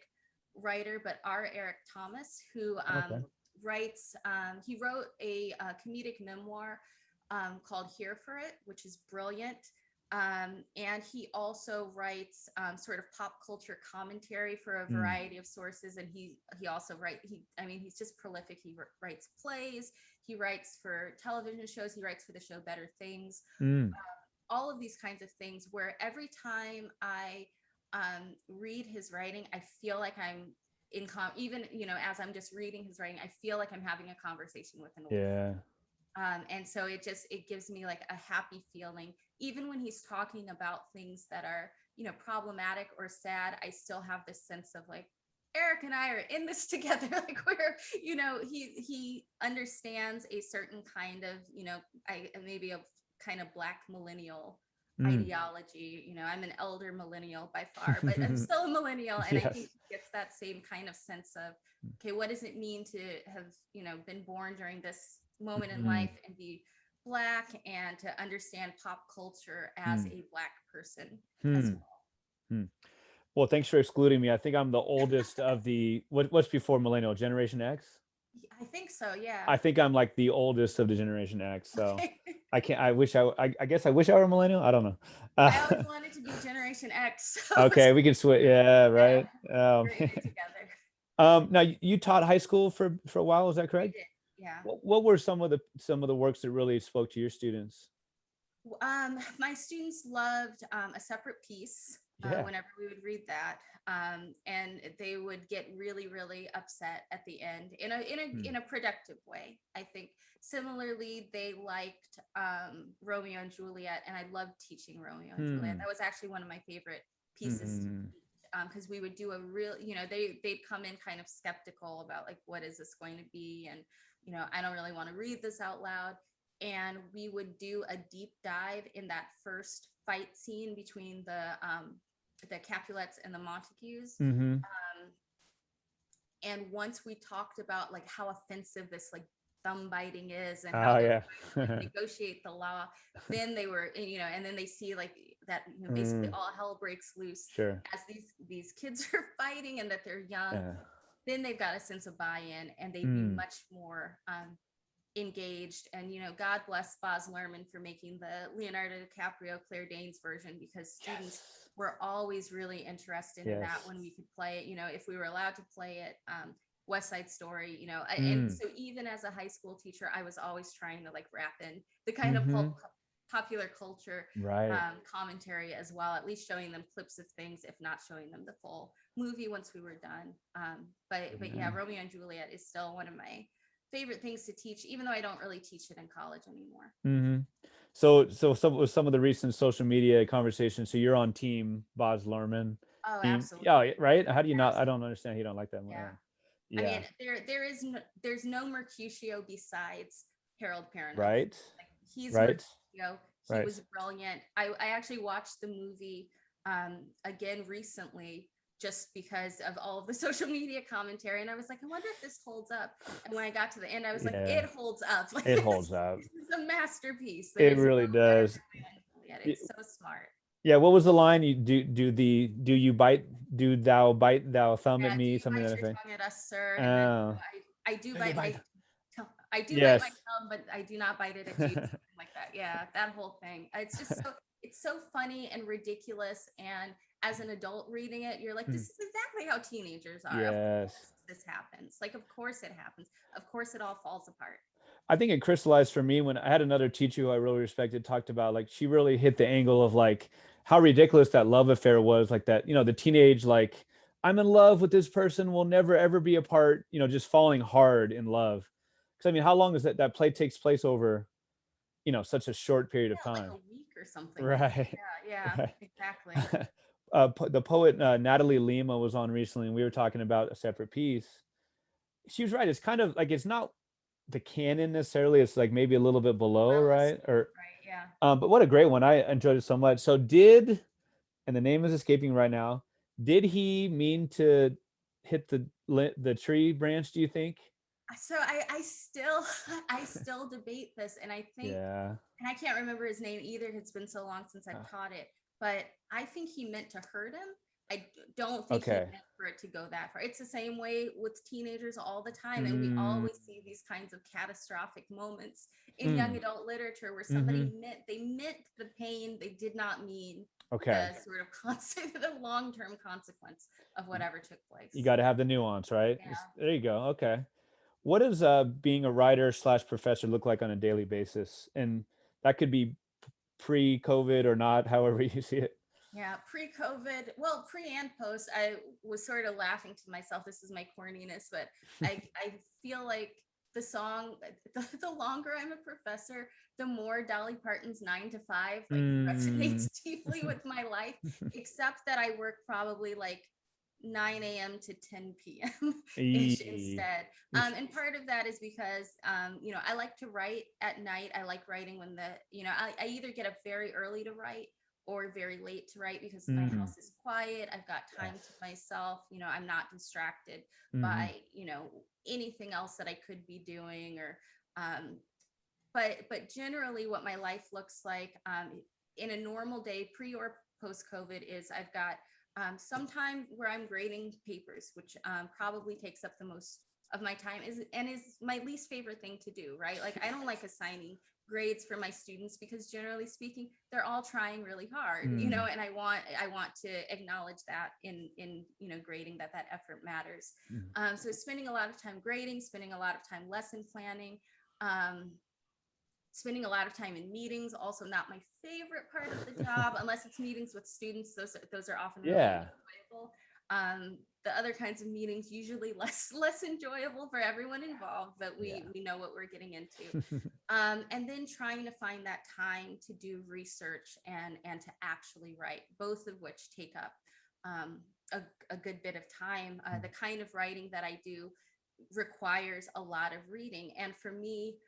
writer, but R. Eric Thomas, who Okay. he wrote a comedic memoir called Here for It, which is brilliant. And he also writes sort of pop culture commentary for a Hmm. variety of sources. And he also he's just prolific. He writes plays, he writes for television shows, he writes for the show Better Things, Hmm. all of these kinds of things where every time I read his writing, I feel like I'm even, as I'm just reading his writing, I feel like I'm having a conversation with an old friend. Yeah. And so it gives me like a happy feeling. Even when he's talking about things that are, problematic or sad, I still have this sense of like, Eric and I are in this together. Like he understands a certain kind of, maybe a kind of Black millennial Hmm. ideology. I'm an elder millennial by far, but I'm still a millennial. And I think Yes. he gets that same kind of sense of, okay, what does it mean to have, been born during this moment in Hmm. life and be Black and to understand pop culture as Hmm. a Black person as Hmm. well. Hmm. Well, thanks for excluding me. I think I'm the oldest of the what's before millennial, Generation X. I think so. Yeah. I think I'm like the oldest of the Generation X. So Okay. I can't. I wish I guess I wish I were a millennial. I don't know. I always wanted to be Generation X. So Okay, we can switch. Yeah, right. yeah, we're in it together. Now you taught high school for a while. Is that I correct? did. Yeah. What were some of the works that really spoke to your students? My students loved a separate piece Yeah. whenever we would read that, and they would get really, really upset at the end Hmm. in a productive way. I think similarly they liked Romeo and Juliet, and I loved teaching Romeo and Juliet. Hmm. That was actually one of my favorite pieces to Hmm. because we would do a real, they'd come in kind of skeptical about like what is this going to be, and I don't really want to read this out loud, and we would do a deep dive in that first fight scene between the Capulets and the Montagues. Hmm. Um, and once we talked about like how offensive this like thumb biting is and how Oh they're yeah. trying to like negotiate the law, then they were, and then they see like that, basically Mm, all hell breaks loose sure. as these kids are fighting and that they're young. Yeah. Then they've got a sense of buy-in and they'd be Mm, much more engaged. And God bless Boz Lerman for making the Leonardo DiCaprio Claire Danes version, because students yes. were always really interested in that Yes. when we could play it, if we were allowed to play it. West Side Story, and Mm, so even as a high school teacher, I was always trying to like wrap in the kind of mm-hmm. popular culture Right. commentary as well, at least showing them clips of things, if not showing them the full movie once we were done. But yeah, Amen. Romeo and Juliet is still one of my favorite things to teach, even though I don't really teach it in college anymore. Hmm. So some of the recent social media conversations. So you're on team Boz Lerman. Oh, Team, absolutely. yeah, right. How do you not? I Absolutely. don't understand. You don't like that one. Yeah. I Yeah. mean, there's no Mercutio besides Harold Perrineau. Right. Like he's Right. Mercutio. He Right. was brilliant. I actually watched the movie again recently just because of all of the social media commentary, and I was like, I wonder if this holds up. And when I got to the end, I was like, Yeah. it holds up. Like It holds up. this is a masterpiece. It There's no really better does. Romeo and Juliet. Y- It's so smart. Yeah. What was the line? You do you bite? Do thou bite thou thumb at Yeah, do me? you Something bite that your effect. tongue at us, sir? And then Oh. I do Do you bite bite? my I do bite my Yes. tongue, but I do not bite it at you. Something like that. Yeah, that whole thing. It's so funny and ridiculous. And as an adult reading it, you're like, this Mm, is exactly how teenagers are. Of yes. course this happens. Like, of course it happens. Of course it all falls apart. I think it crystallized for me when I had another teacher who I really respected talked about like she really hit the angle of like how ridiculous that love affair was, like that, the teenage like I'm in love with this person, we'll never ever be apart, just falling hard in love. Because I mean, how long is that play takes place over, such a short period of Yeah, like time. a week or something like that. Right. Yeah, yeah, Right. exactly. The poet Natalie Lima was on recently, and we were talking about a separate piece. She was right. It's kind of like it's not the canon necessarily. It's like maybe a little bit below, Below the right? scope, Or right? Yeah. but what a great one. I enjoyed it so much. So did, and the name is escaping right now. Did he mean to hit the tree branch? Do you think? So I still I still debate this, and I think, Yeah. and I can't remember his name either. It's been so long since I've Uh, taught it, but I think he meant to hurt him. Don't think he Okay. meant for it to go that far. It's the same way with teenagers all the time, and we Mm, always see these kinds of catastrophic moments in young mm, adult literature where mm-hmm. somebody meant the pain, they did not mean Okay. the sort of the long-term consequence of whatever took You place. got to have the nuance, right? Yeah. There you go. Okay. What does being a writer slash professor look like on a daily basis? And that could be pre-COVID or not, however you see it. Yeah, pre-COVID, well, pre and post, I was sort of laughing to myself. This is my corniness, but I feel like the song, the longer I'm a professor, the more Dolly Parton's 9 to 5 like Mm. resonates deeply with my life, except that I work probably like 9 a.m. to 10 p.m. ish E- instead. And part of that is because, I like to write at night. I like writing when I either get up very early to write or very late to write because my Mm. house is quiet. I've got time to Yes. myself. I'm not distracted Hmm. by, anything else that I could be doing or, um, but generally what my life looks like in a normal day pre or post COVID is I've got Sometime where I'm grading papers, which probably takes up the most of my time is my least favorite thing to do, right? Like I don't like assigning grades for my students because generally speaking, they're all trying really hard, and I want to acknowledge that in grading that effort matters. So spending a lot of time grading, spending a lot of time lesson planning, um, spending a lot of time in meetings, also not my favorite part of the job, unless it's meetings with students. Those are often really Yeah. enjoyable. The other kinds of meetings usually less enjoyable for everyone involved, but we know what we're getting into. And then trying to find that time to do research and to actually write, both of which take up a good bit of time. The kind of writing that I do requires a lot of reading, and for me,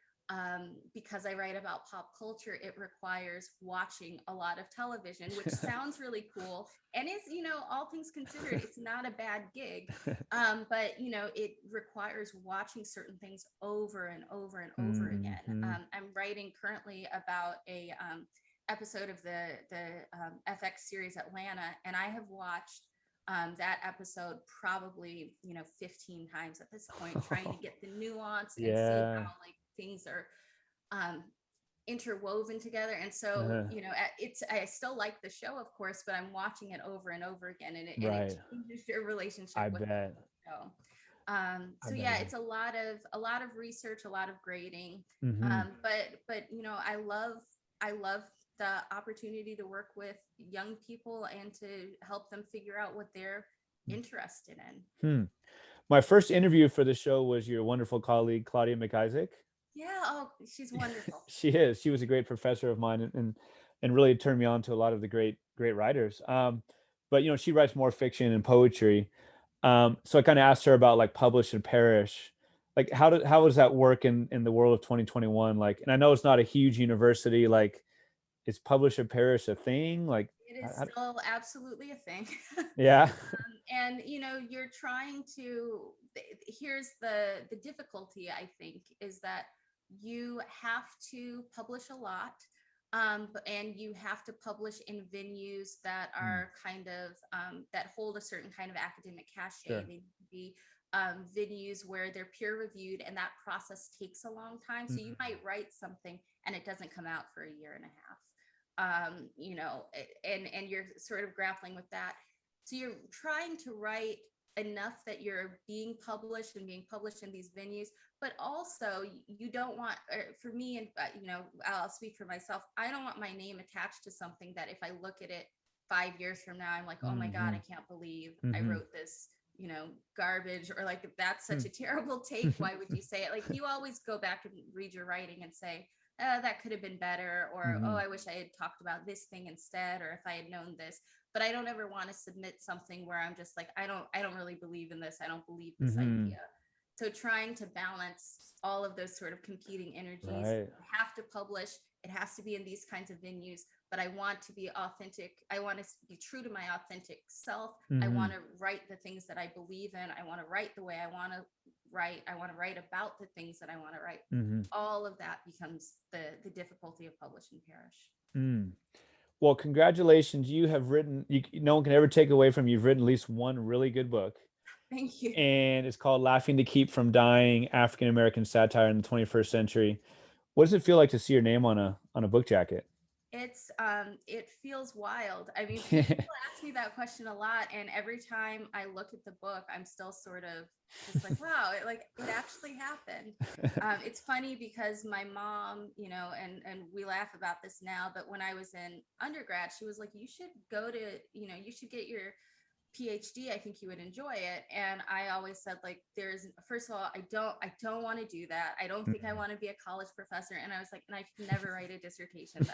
because I write about pop culture, it requires watching a lot of television, which sounds really cool. And it's, all things considered, it's not a bad gig. But, it requires watching certain things over and over and over again. I'm writing currently about a episode of the FX series Atlanta, and I have watched that episode probably 15 times at this point, trying to get the nuance and see how like things are interwoven together. And so I still like the show, of course, but I'm watching it over and over again, and it changes your relationship with the show. So yeah, it's a lot of research, a lot of grading. But I love the opportunity to work with young people and to help them figure out what they're interested in. My first interview for the show was your wonderful colleague, Claudia McIsaac. Yeah. Oh, she's wonderful. She is. She was a great professor of mine and really turned me on to a lot of the great writers. But she writes more fiction and poetry. So I kind of asked her about like publish and perish. Like how does that work in the world of 2021? Like, and I know it's not a huge university. Like, is publish or perish a thing? Like, it is still absolutely a thing. Yeah. And you're trying to. Here's the difficulty, I think, is that you have to publish a lot, and you have to publish in venues that are kind of that hold a certain kind of academic cachet. Sure. They need to be venues where they're peer reviewed, and that process takes a long time. So you might write something and it doesn't come out for a year and a half. And you're sort of grappling with that. So you're trying to write enough that you're being published and being published in these venues, but also you don't want, for me, and I'll speak for myself, I don't want my name attached to something that if I look at it 5 years from now, I'm like, oh my God, I can't believe I wrote this, garbage, or like, that's such a terrible take. Why would you say it? Like, you always go back and read your writing and say, that could have been better, or oh, I wish I had talked about this thing instead, or if I had known this. But I don't ever want to submit something where I'm just like, I don't really believe in this. I don't believe this idea. So trying to balance all of those sort of competing energies. Right. I have to publish. It has to be in these kinds of venues, but I want to be authentic. I want to be true to my authentic self. I want to write the things that I believe in. I want to write the way I want to write. I want to write about the things that I want to write. All of that becomes the difficulty of publish and perish. Well, congratulations. You have written, no one can ever take away from you've written at least one really good book. Thank you. And it's called Laughing to Keep from Dying, African American Satire in the 21st Century. What does it feel like to see your name on a book jacket? It feels wild. I mean, people ask me that question a lot, and every time I look at the book, I'm still sort of just like, wow, it actually happened. It's funny because my mom, and we laugh about this now, but when I was in undergrad, she was like, you should you should get your PhD. I think you would enjoy it. And I always said, like, first of all, I don't want to do that. I don't think I want to be a college professor. And I was like, and I could never write a dissertation.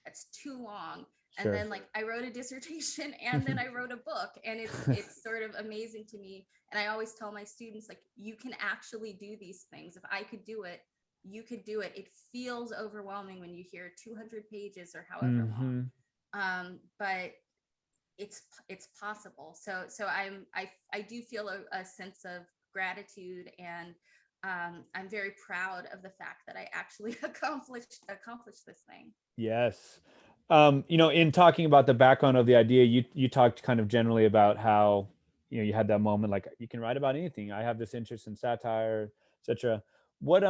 That's too long. Sure. And then like I wrote a dissertation and then I wrote a book, and it's sort of amazing to me. And I always tell my students, like, you can actually do these things. If I could do it, you could do it. It feels overwhelming when you hear 200 pages or however long. But it's possible. So I do feel a sense of gratitude, and I'm very proud of the fact that I actually accomplished this thing. Yes. In talking about the background of the idea, you talked kind of generally about how, you had that moment like you can write about anything. I have this interest in satire, etc. What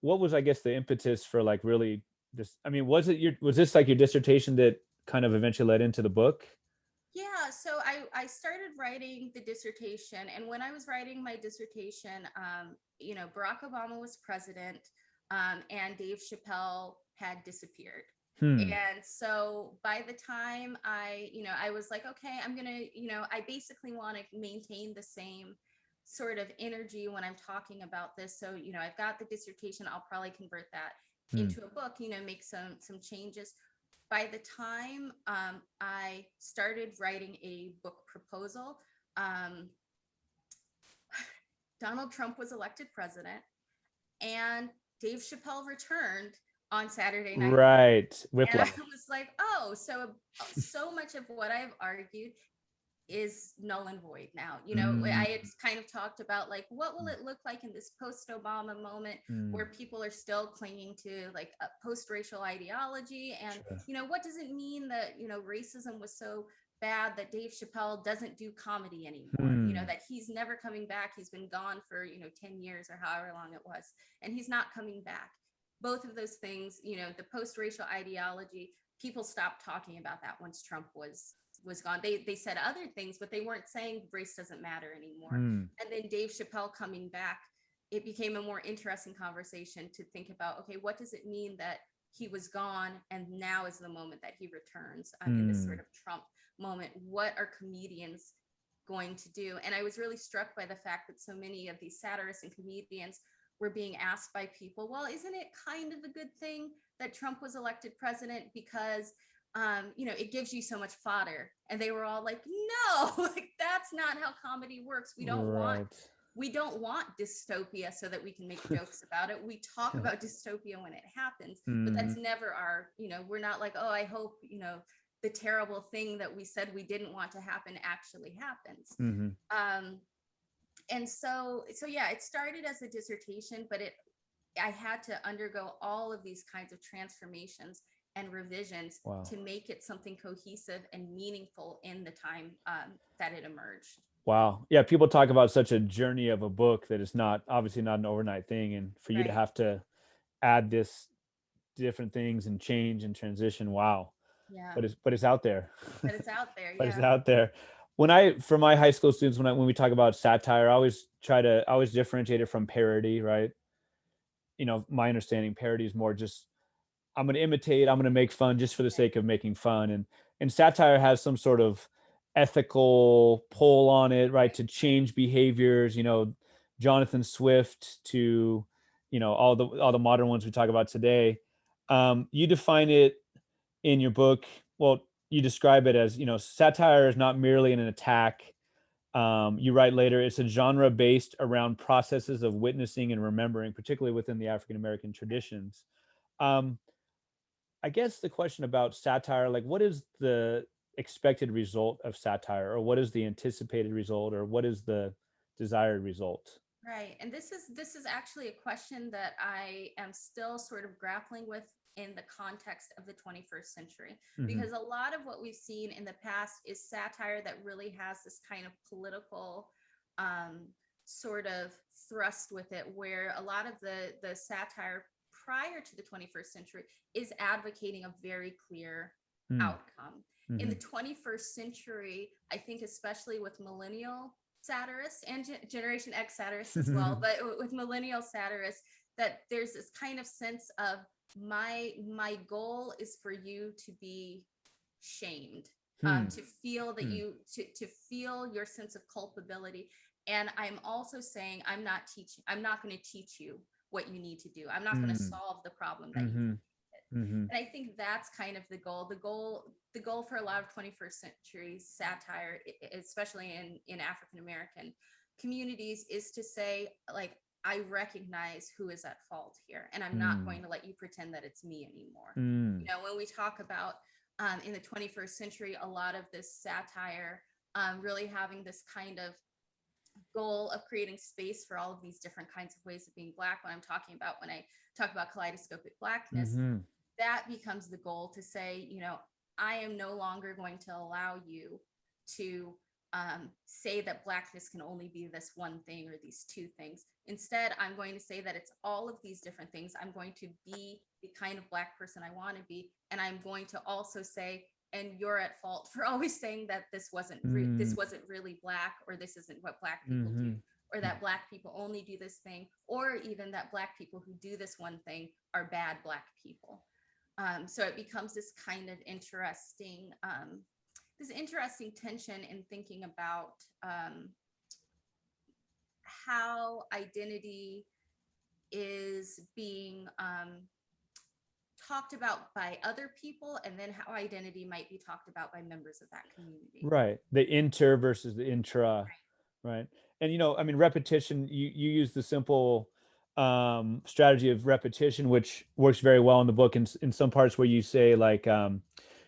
what was, I guess, the impetus for like really this? I mean, was this like your dissertation that kind of eventually led into the book? Yeah, so I started writing the dissertation, and when I was writing my dissertation, Barack Obama was president, and Dave Chappelle had disappeared. Hmm. And so by the time I was like, okay, I'm gonna, I basically want to maintain the same sort of energy when I'm talking about this. So, I've got the dissertation, I'll probably convert that Hmm. into a book, make some changes. By the time I started writing a book proposal, um, Donald Trump was elected president, and Dave Chappelle returned on Saturday Night Live. Right. And I Whiplash. was like, oh, so much of what I've argued is null and void now. Mm, I had kind of talked about like what will it look like in this post-Obama moment mm, where people are still clinging to like a post-racial ideology, and sure. what does it mean that racism was so bad that Dave Chappelle doesn't do comedy anymore, Hmm. that he's never coming back, he's been gone for 10 years or however long it was, and he's not coming back. Both of those things, the post-racial ideology, people stopped talking about that once Trump was gone. They said other things, but they weren't saying race doesn't matter anymore. Hmm. And then Dave Chappelle coming back, it became a more interesting conversation to think about, okay, what does it mean that he was gone and now is the moment that he returns, in this Hmm. sort of Trump moment? What are comedians going to do? And I was really struck by the fact that so many of these satirists and comedians were being asked by people, well, isn't it kind of a good thing that Trump was elected president because it gives you so much fodder? And they were all like, no, like that's not how comedy works. Right. We don't want dystopia so that we can make jokes about it. We talk about dystopia when it happens, but Hmm. that's never our, we're not like, oh, I hope, the terrible thing that we said we didn't want to happen actually happens. Hmm. Um, and so yeah, it started as a dissertation, but I had to undergo all of these kinds of transformations and revisions Wow. to make it something cohesive and meaningful in the time that it emerged. Wow. Yeah, people talk about such a journey of a book that is not obviously not an overnight thing, and for you to Right. have to add this different things and change and transition, wow. Yeah. But it's out there. But it's out there. But it's Yeah. out there. When I for my high school students, when we talk about satire, I always differentiate it from parody, right? My understanding, parody is more just I'm going to imitate, I'm going to make fun just for the Right. sake of making fun. And satire has some sort of ethical pull on it, right? Right. To change behaviors, Jonathan Swift to, all the modern ones we talk about today. You define it in your book. Well, you describe it as, satire is not merely an attack. You write later, it's a genre based around processes of witnessing and remembering, particularly within the African American traditions. Um, I guess the question about satire, like what is the expected result of satire, or what is the anticipated result, or what is the desired result? Right. And this is actually a question that I am still sort of grappling with in the context of the 21st century, Hmm. because a lot of what we've seen in the past is satire that really has this kind of political um, sort of thrust with it, where a lot of the satire prior to the 21st century is advocating a very clear outcome. In Hmm. the 21st century, I think especially with millennial satirists and Generation X satirists as well, Hmm. but with millennial satirists, that there's this kind of sense of my goal is for you to be shamed, Hmm. to feel that Hmm. to feel your sense of culpability. And I'm also saying I'm not going to teach you what you need to do. I'm not going to Hmm. solve the problem that you Hmm. Hmm. and I think that's kind of the goal. The goal for a lot of 21st century satire, especially in African American communities, is to say, like, I recognize who is at fault here, and I'm not Hmm. going to let you pretend that it's me anymore. Hmm. When we talk about in the 21st century, a lot of this satire really having this kind of goal of creating space for all of these different kinds of ways of being Black. When I talk about kaleidoscopic Blackness, Hmm. that becomes the goal, to say, I am no longer going to allow you to say that Blackness can only be this one thing or these two things. Instead, I'm going to say that it's all of these different things. I'm going to be the kind of Black person I want to be. And I'm going to also say, and you're at fault for always saying that this wasn't really Black, or this isn't what Black people do, Mm-hmm. or that Black people only do this thing, or even that Black people who do this one thing are bad Black people. So it becomes this interesting tension in thinking about how identity is being talked about by other people, and then how identity might be talked about by members of that community. Right. The inter versus the intra. Right. And I mean, repetition, you use the simple strategy of repetition, which works very well in the book in some parts, where you say, like,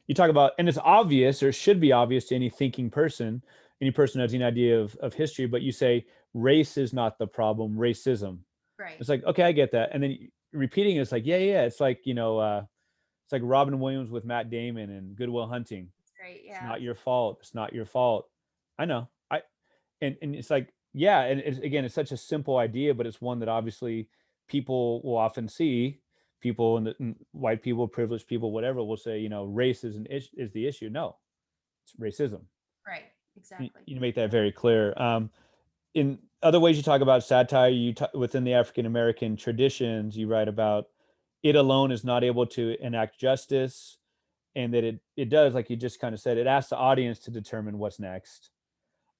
you talk about, and it's obvious, or it should be obvious to any thinking person, any person who has any idea of history, but you say race is not the problem, racism. Right. It's like, okay, I get that. And then repeating it, it's like, yeah, it's like, it's like Robin Williams with Matt Damon and Good Will Hunting. Right. It's Yeah. not your fault. It's not your fault. I know. And it's like, yeah, and again, it's such a simple idea, but it's one that obviously people will often see. People white people, privileged people, whatever, will say, race is the issue. No, it's racism. Right. You, Exactly. you make that very clear. In other ways, you talk about satire. Within the African American traditions, you write about it alone is not able to enact justice, and that it does, like you just kind of said, it asks the audience to determine what's next.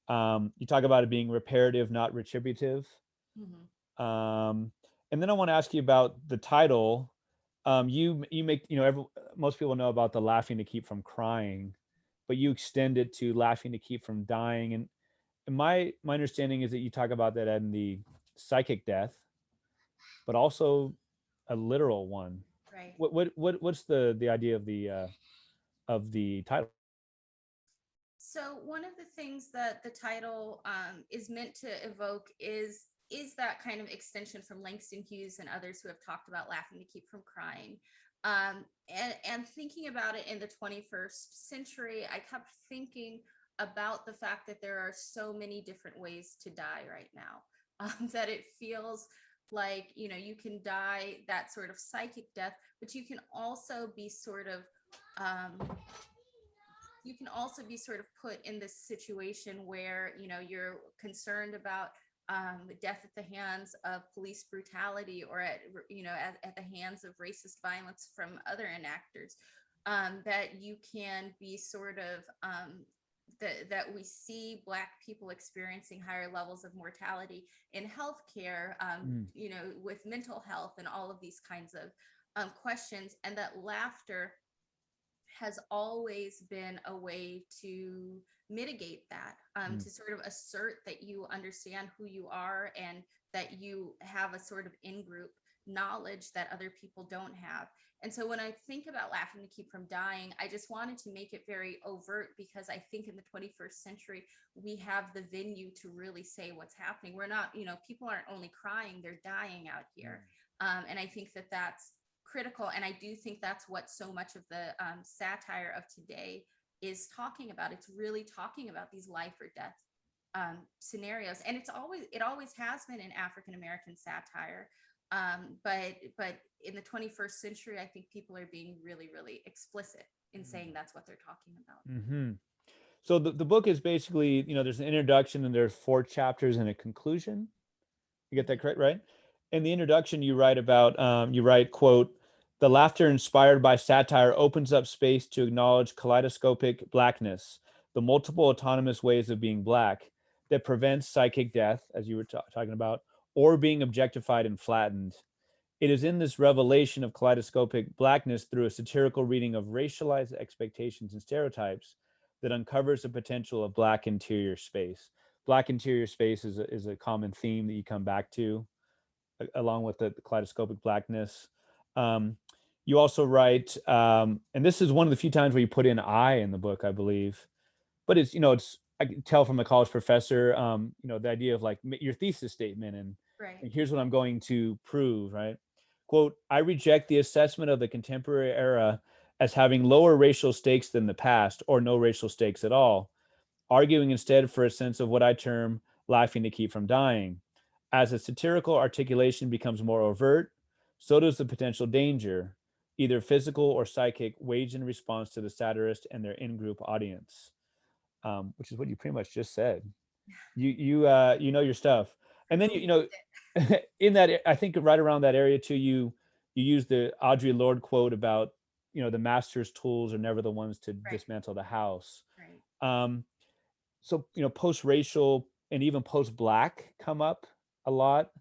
You talk about it being reparative, not retributive. Mm-hmm. Um, and then I want to ask you about the title. You make, most people know about the laughing to keep from crying, but you extend it to laughing to keep from dying. And my understanding is that you talk about that in the psychic death, but also a literal one. Right. What's the idea of the title? So one of the things that the title is meant to evoke is that kind of extension from Langston Hughes and others who have talked about laughing to keep from crying. And thinking about it in the 21st century, I kept thinking about the fact that there are so many different ways to die right now, that it feels like, you can die that sort of psychic death, but um, you can also be sort of put in this situation where you're concerned about death at the hands of police brutality, or at the hands of racist violence from other enactors. That you can be sort of that we see Black people experiencing higher levels of mortality in healthcare, Mm, with mental health and all of these kinds of questions, and that laughter has always been a way to mitigate that, mm, to sort of assert that you understand who you are, and that you have a sort of in-group knowledge that other people don't have. And so when I think about laughing to keep from dying, I just wanted to make it very overt, because I think in the 21st century, we have the venue to really say what's happening. We're not, people aren't only crying, they're dying out here. And I think that that's critical. And I do think that's what so much of the satire of today is talking about. It's really talking about these life or death scenarios, and it always has been in African American satire. But in the 21st century, I think people are being really, really explicit in saying that's what they're talking about. mm-hmm. So the book is basically, there's an introduction and there's 4 chapters and a conclusion. You get that Mhm. correct, right? In the introduction, you write about, quote, the laughter inspired by satire opens up space to acknowledge kaleidoscopic blackness, the multiple autonomous ways of being Black that prevents psychic death, as you were talking about, or being objectified and flattened. It is in this revelation of kaleidoscopic Blackness through a satirical reading of racialized expectations and stereotypes that uncovers the potential of Black interior space. Black interior space is a common theme that you come back to, along with the kaleidoscopic Blackness. Um, you also write, and this is one of the few times where you put in I in the book, I believe. But it's I can tell from a college professor, the idea of like your thesis statement, and Right. here's what I'm going to prove, right? quote, I reject the assessment of the contemporary era as having lower racial stakes than the past or no racial stakes at all, arguing instead for a sense of what I term laughing to keep from dying. As a satirical articulation becomes more overt, so does the potential danger, either physical or psychic, waged in response to the satirist and their in-group audience, which is what you pretty much just said. You know your stuff, I and then believe in that I think right around that area too, you use the Audre Lorde quote about the master's tools are never the ones to right, dismantle the house. right. Um, so post-racial and even post-black come up a lot.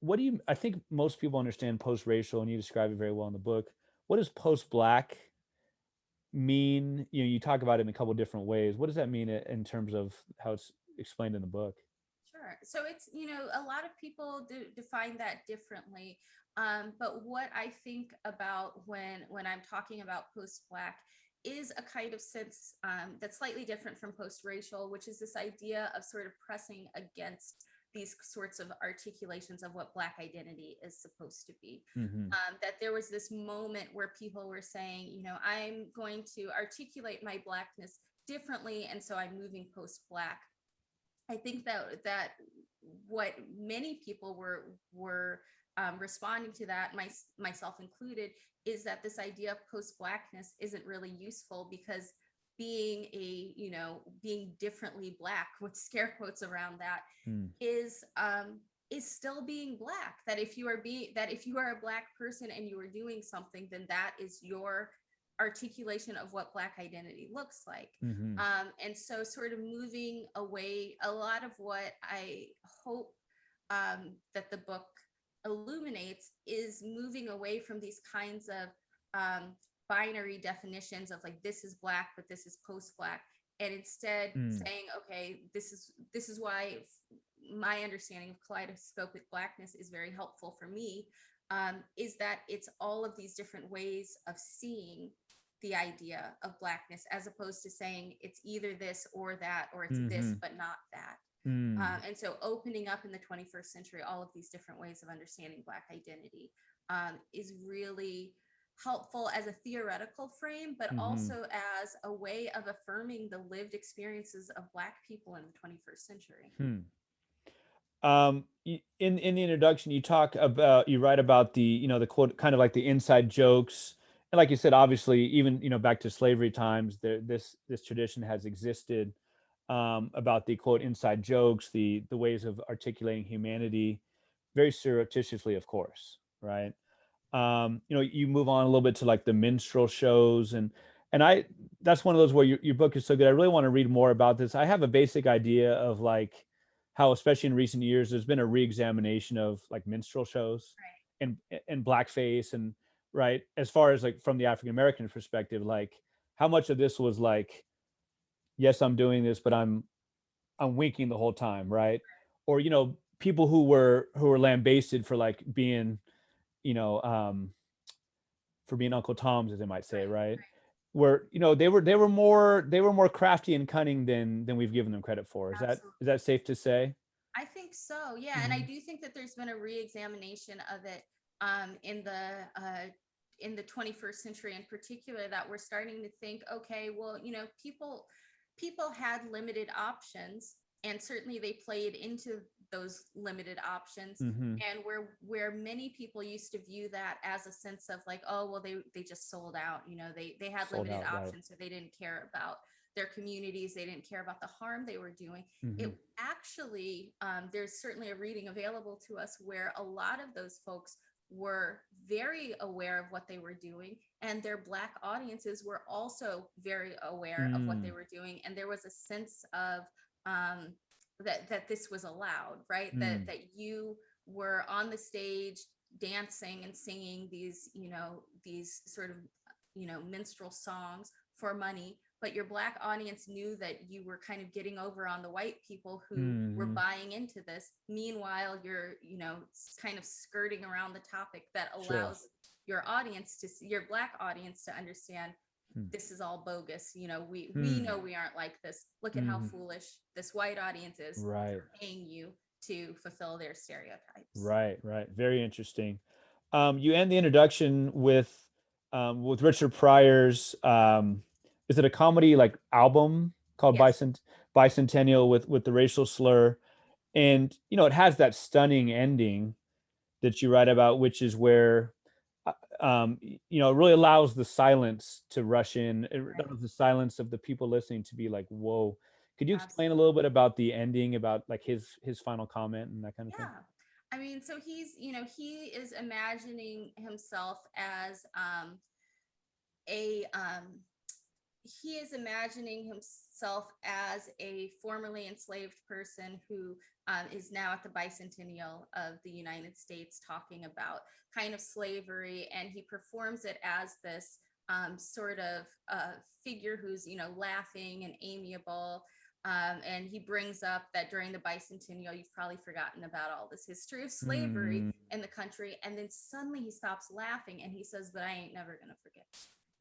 What do you? I think most people understand post-racial, and you describe it very well in the book. What does post-black mean? You talk about it in a couple different ways. What does that mean in terms of how it's explained in the book? Sure. So it's, a lot of people do define that differently. But what I think about when I'm talking about post-Black is a kind of sense that's slightly different from post-racial, which is this idea of sort of pressing against these sorts of articulations of what Black identity is supposed to be. Mm-hmm. That there was this moment where people were saying, I'm going to articulate my Blackness differently, and so I'm moving post-Black. I think that what many people were responding to that, myself included, is that this idea of post-Blackness isn't really useful because being differently Black with scare quotes around that Mm. is still being Black. That if you are a Black person and you are doing something, then that is your articulation of what Black identity looks like. Mm-hmm. And so sort of moving away, a lot of what I hope that the book illuminates is moving away from these kinds of binary definitions of like, this is Black, but this is post-Black, and instead Mm. saying, okay, this is why my understanding of kaleidoscopic Blackness is very helpful for me, is that it's all of these different ways of seeing the idea of Blackness, as opposed to saying it's either this or that, or it's this Mm-hmm. but not that. Mm. And so opening up in the 21st century all of these different ways of understanding Black identity is really helpful as a theoretical frame, but Mm-hmm. also as a way of affirming the lived experiences of Black people in the 21st century. Hmm. In the introduction, you write about the quote, kind of like the inside jokes, and like you said, obviously, even back to slavery times, this tradition has existed, about the quote inside jokes, the ways of articulating humanity, very surreptitiously, of course, right? You move on a little bit to like the minstrel shows, and I that's one of those where your book is so good. I really want to read more about this. I have a basic idea of like how, especially in recent years, there's been a re-examination of like minstrel shows and blackface, and right, as far as like from the African American perspective, like how much of this was like, yes, I'm doing this, but I'm winking the whole time, right? Or people who were lambasted for like being you know um for being Uncle Toms, as they might say, Right. right? Where they were more crafty and cunning than we've given them credit for. Is Absolutely. that safe to say? I think so. Yeah, and I Mm-hmm. do think that there's been a re-examination of it in the 21st century in particular, that we're starting to think, okay, well, people had limited options, and certainly they played into those limited options. Mm-hmm. And where many people used to view that as a sense of like, oh well, they just sold out, they had Sold limited out, right? options, so they didn't care about their communities, they didn't care about the harm they were doing. Mm-hmm. It actually, there's certainly a reading available to us where a lot of those folks were very aware of what they were doing, and their Black audiences were also very aware of what Mm. they were doing, and there was a sense of um, that this was allowed, right? that Mm. that you were on the stage dancing and singing these sort of minstrel songs for money, but your Black audience knew that you were kind of getting over on the white people who were Mm-hmm. buying into this. Meanwhile, you're, kind of skirting around the topic that Sure. allows your Black audience to understand this is all bogus. We Mm. know we aren't like this. Look at how Mm-hmm. foolish this white audience is Right. for paying you to fulfill their stereotypes. Right, right. Very interesting. You end the introduction with Richard Pryor's is it a comedy like album called Yes, Bicentennial with the racial slur, and it has that stunning ending that you write about, which is where it really allows the silence to rush in. It right. allows the silence of the people listening to be like, whoa. Could you explain a Absolutely. little bit about the ending, about like his final comment and that kind of thing? Yeah. I mean, so he is imagining himself as a he is imagining himself as a formerly enslaved person who is now at the bicentennial of the United States talking about kind of slavery, and he performs it as this sort of figure who's laughing and amiable. And he brings up that during the bicentennial, you've probably forgotten about all this history of slavery Mm, in the country. And then suddenly he stops laughing and he says, "But I ain't never going to forget."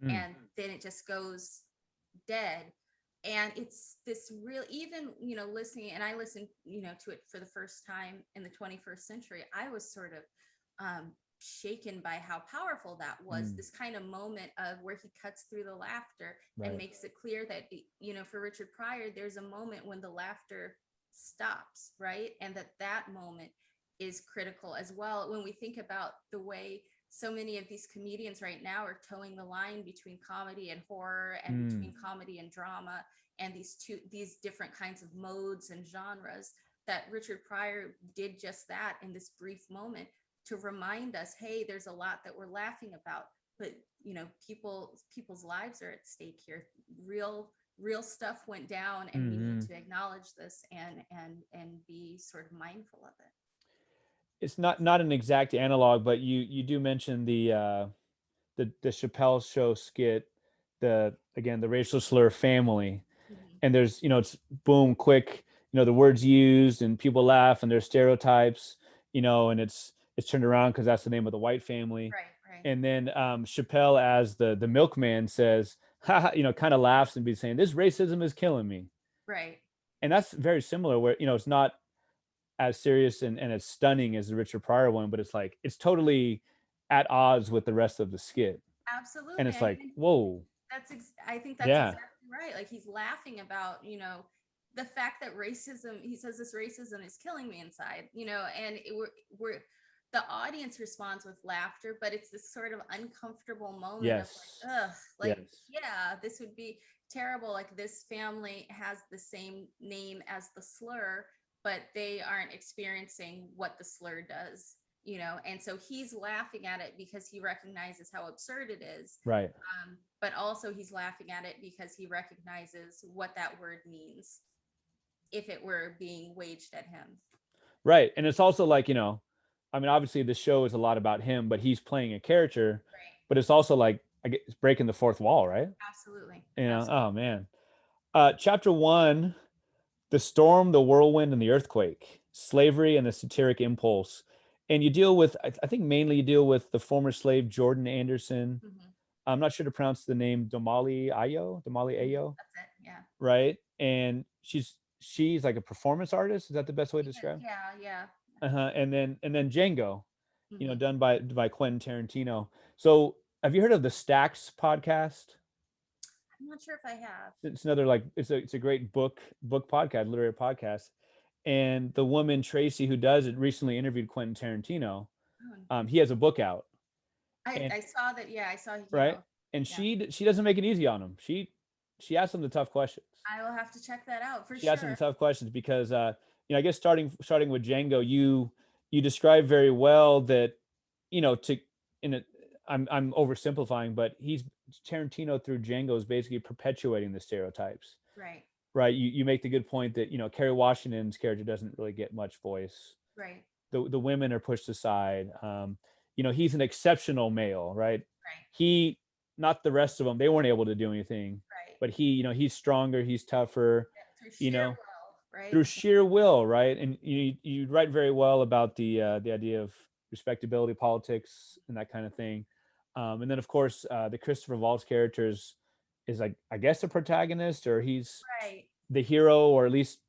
mm, And then it just goes dead. And it's this real, even listening, and I listened to it for the first time in the 21st century, I was sort of shaken by how powerful that was, mm, this kind of moment of where he cuts through the laughter and right. makes it clear that for Richard Pryor, there's a moment when the laughter stops, right? And that moment is critical as well when we think about the way so many of these comedians right now are towing the line between comedy and horror, and Mm, between comedy and drama, and these different kinds of modes and genres. That Richard Pryor did just that in this brief moment to remind us, hey, there's a lot that we're laughing about, but people's lives are at stake here. Real stuff went down, and we need hmm. to acknowledge this and be sort of mindful of it. It's not an exact analog, but you do mention the Chappelle Show skit, the racial slur family, Mhm. and there's it's boom quick, the words used and people laugh and there's stereotypes, and it's turned around because that's the name of the white family, Right, right, and then Chappelle as the milkman says, ha, kind of laughs and be saying this racism is killing me, right. and that's very similar where it's not as serious and as stunning as the Richard Pryor one, but it's like it's totally at odds with the rest of the skit, and Absolutely. it's I like mean, whoa, I think that's yeah, exactly right. Like, he's laughing about, the fact that racism, he says, this racism is killing me inside, and we're the audience responds with laughter, but it's this sort of uncomfortable moment of yes, like, ugh, like, yes, yeah, this would be terrible. Like, this family has the same name as the slur, but they aren't experiencing what the slur does, and so he's laughing at it because he recognizes how absurd it is. right. But also he's laughing at it because he recognizes what that word means if it were being waged at him. Right. And it's also like, I mean, obviously the show is a lot about him, but he's playing a character, Right. but it's also like, I guess, it's breaking the fourth wall, right? Absolutely. Oh Absolutely. man. Chapter one, the storm, the whirlwind, and the earthquake, slavery and the satiric impulse. And you deal with, I think mainly you deal with the former slave Jordan Anderson. Hmm. I'm not sure to pronounce the name, Damali Ayo, That's it. Yeah. right? And she's like a performance artist. Is that the best way to describe? Yeah. Yeah. Uh-huh. And then Django, Hmm. done by Quentin Tarantino. So have you heard of the Stacks podcast? I'm not sure if I have. It's another like it's a great book podcast, literary podcast. And the woman Tracy who does it recently interviewed Quentin Tarantino. Oh, He has a book out, and I saw that. Yeah, I saw he came right, out. and Yeah. she doesn't make it easy on him. She asks him the tough questions. I will have to check that out for She asks him the sure. tough questions because I guess starting with Django, you describe very well that to in it. I'm oversimplifying, but he's Tarantino through Django is basically perpetuating the stereotypes, Right. right? You make the good point that Kerry Washington's character doesn't really get much voice. Right. The women are pushed aside. He's an exceptional male, right? Right. He, not the rest of them, they weren't able to do anything, Right. but he's stronger, he's tougher, Yeah, through you sheer know, will. Right. through sheer will, right? And you write very well about the idea of respectability politics and that kind of thing. And then of course the Christopher Waltz character is like, I guess, a protagonist, or he's Right. the hero, or at least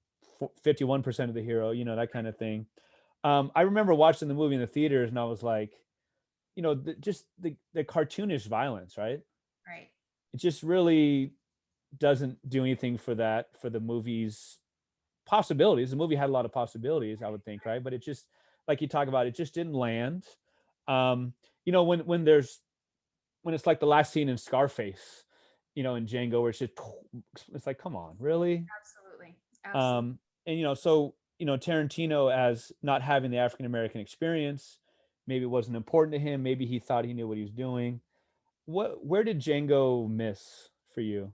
51% of the hero, that kind of thing. I remember watching the movie in the theaters and I was like, just the cartoonish violence, right? Right. It just really doesn't do anything for the movie's possibilities. The movie had a lot of possibilities, I would think, right? But it just, like you talk about, it just didn't land. Um, when it's like the last scene in Scarface, in Django, where it's like, come on, really? Absolutely. Absolutely. And Tarantino, as not having the African American experience, maybe it wasn't important to him. Maybe he thought he knew what he was doing. Where did Django miss for you?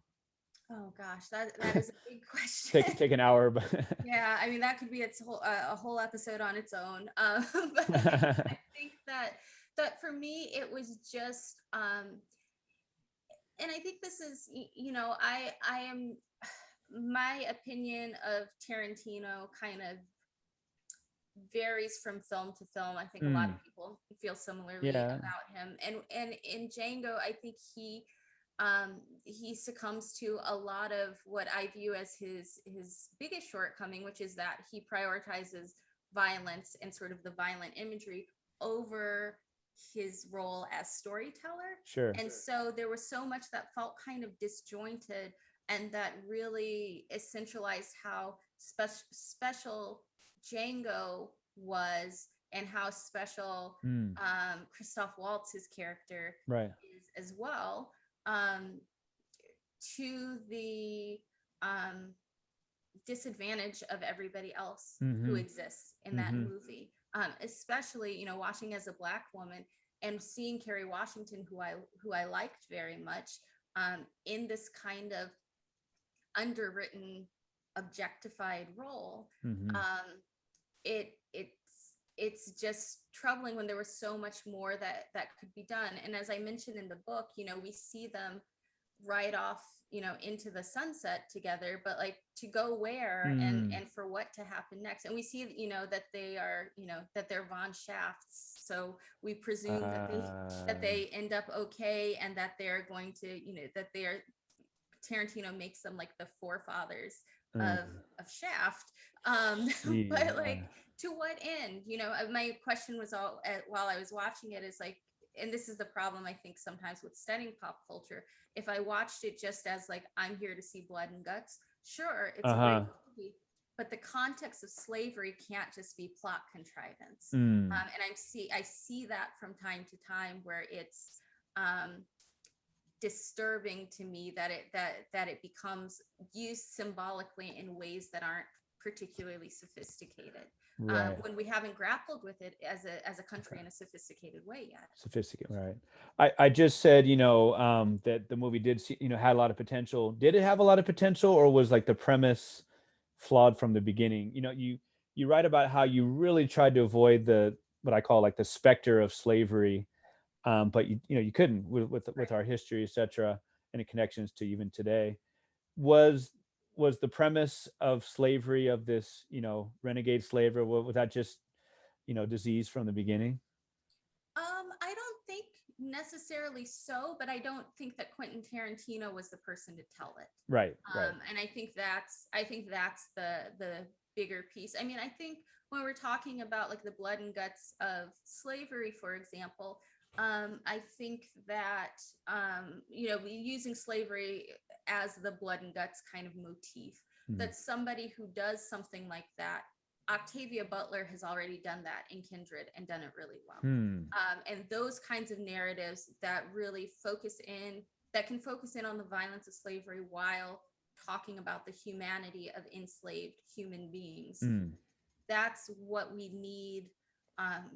Oh gosh, that is a big question. Take an hour, but Yeah, I mean that could be a whole episode on its own. But I think that for me it was just, and I think this is, I am, my opinion of Tarantino kind of varies from film to film. I think a lot of Mm, people feel similarly yeah, about him. And in Django, I think he succumbs to a lot of what I view as his biggest shortcoming, which is that he prioritizes violence and sort of the violent imagery over his role as storyteller. sure. And so there was so much that felt kind of disjointed and that really essentialized how special Django was and how special Mm, Christoph Waltz's character right. is as well, um, to the um, disadvantage of everybody else who Mm-hmm. exists in that Mm-hmm. movie. Especially, watching as a Black woman and seeing Kerry Washington, who I liked very much, in this kind of underwritten, objectified role. Mm-hmm. Um, it's just troubling when there was so much more that could be done. And as I mentioned in the book, we see them ride off, into the sunset together, but like to go where Mm. and for what to happen next. And we see, that they are, that they're Von Shafts. So we presume that they end up okay, and that they're going to, that they are, Tarantino makes them like the forefathers uh, of of Shaft. But yeah. like, to what end? My question was all, while I was watching it, is like, and this is the problem I think sometimes with studying pop culture. If I watched it just as like, I'm here to see blood and guts, sure, it's a great Uh-huh. movie, but the context of slavery can't just be plot contrivance. Mm. And I see that from time to time, where it's um, disturbing to me that it becomes used symbolically in ways that aren't particularly sophisticated, Right. when we haven't grappled with it as a country in a sophisticated way yet. Sophisticated, right? I just said, that the movie did see, had a lot of potential. Did it have a lot of potential, or was like the premise flawed from the beginning? You write about how you really tried to avoid the what I call like the specter of slavery, but you couldn't with Right. our history, etc., and the connections to even today. Was was the premise of slavery, of this renegade slavery, was that just disease from the beginning? I don't think necessarily so, but I don't think that Quentin Tarantino was the person to tell it. Right, right. And I think that's the bigger piece. I mean, I think when we're talking about like the blood and guts of slavery, for example, I think that, using slavery as the blood and guts kind of motif, Mm. that somebody who does something like that, Octavia Butler has already done that in Kindred and done it really well. Hmm. And those kinds of narratives that really can focus in on the violence of slavery while talking about the humanity of enslaved human beings. Mm. That's what we need, um,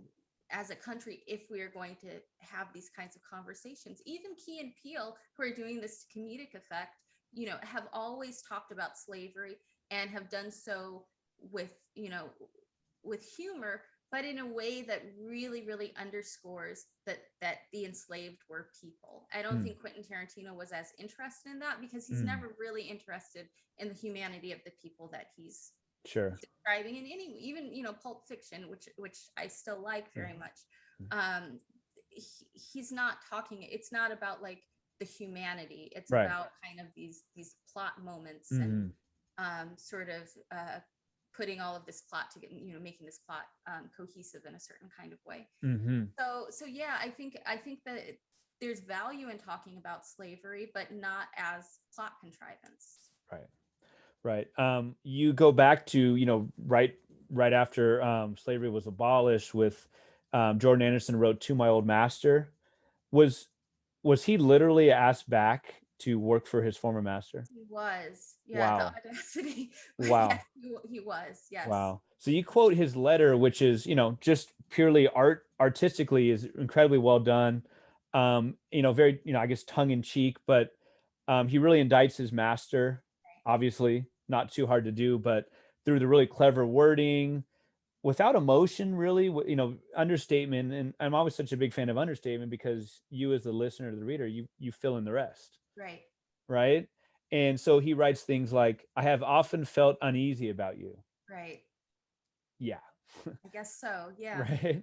as a country, if we are going to have these kinds of conversations. Even Key and Peele, who are doing this comedic effect, have always talked about slavery and have done so with, with humor, but in a way that really, really underscores that the enslaved were people. I don't Mm. think Quentin Tarantino was as interested in that, because he's Mm. never really interested in the humanity of the people that he's Sure. describing in any, even, Pulp Fiction, which I still like Yeah. very much. um he's not talking, it's not about like the humanity, it's Right. about kind of these plot moments and, Hmm. sort of, putting all of this plot together, making this plot cohesive in a certain kind of way. Mm-hmm. So yeah, I think that there's value in talking about slavery, but not as plot contrivance. Right. Right. You go back to, right after slavery was abolished with Jordan Anderson wrote To My Old Master. Was was he literally asked back to work for his former master? He was, yeah, the Wow. audacity. Yes, Wow. he was, yes. Wow. So you quote his letter, which is, just purely artistically is incredibly well done. Very, I guess tongue in cheek, but he really indicts his master, obviously, not too hard to do, but through the really clever wording, without emotion, really, understatement. And I'm always such a big fan of understatement because you, as the listener, the reader, you fill in the rest, Right, right? And so he writes things like, I have often felt uneasy about you. right. Yeah. I guess so, yeah. Right.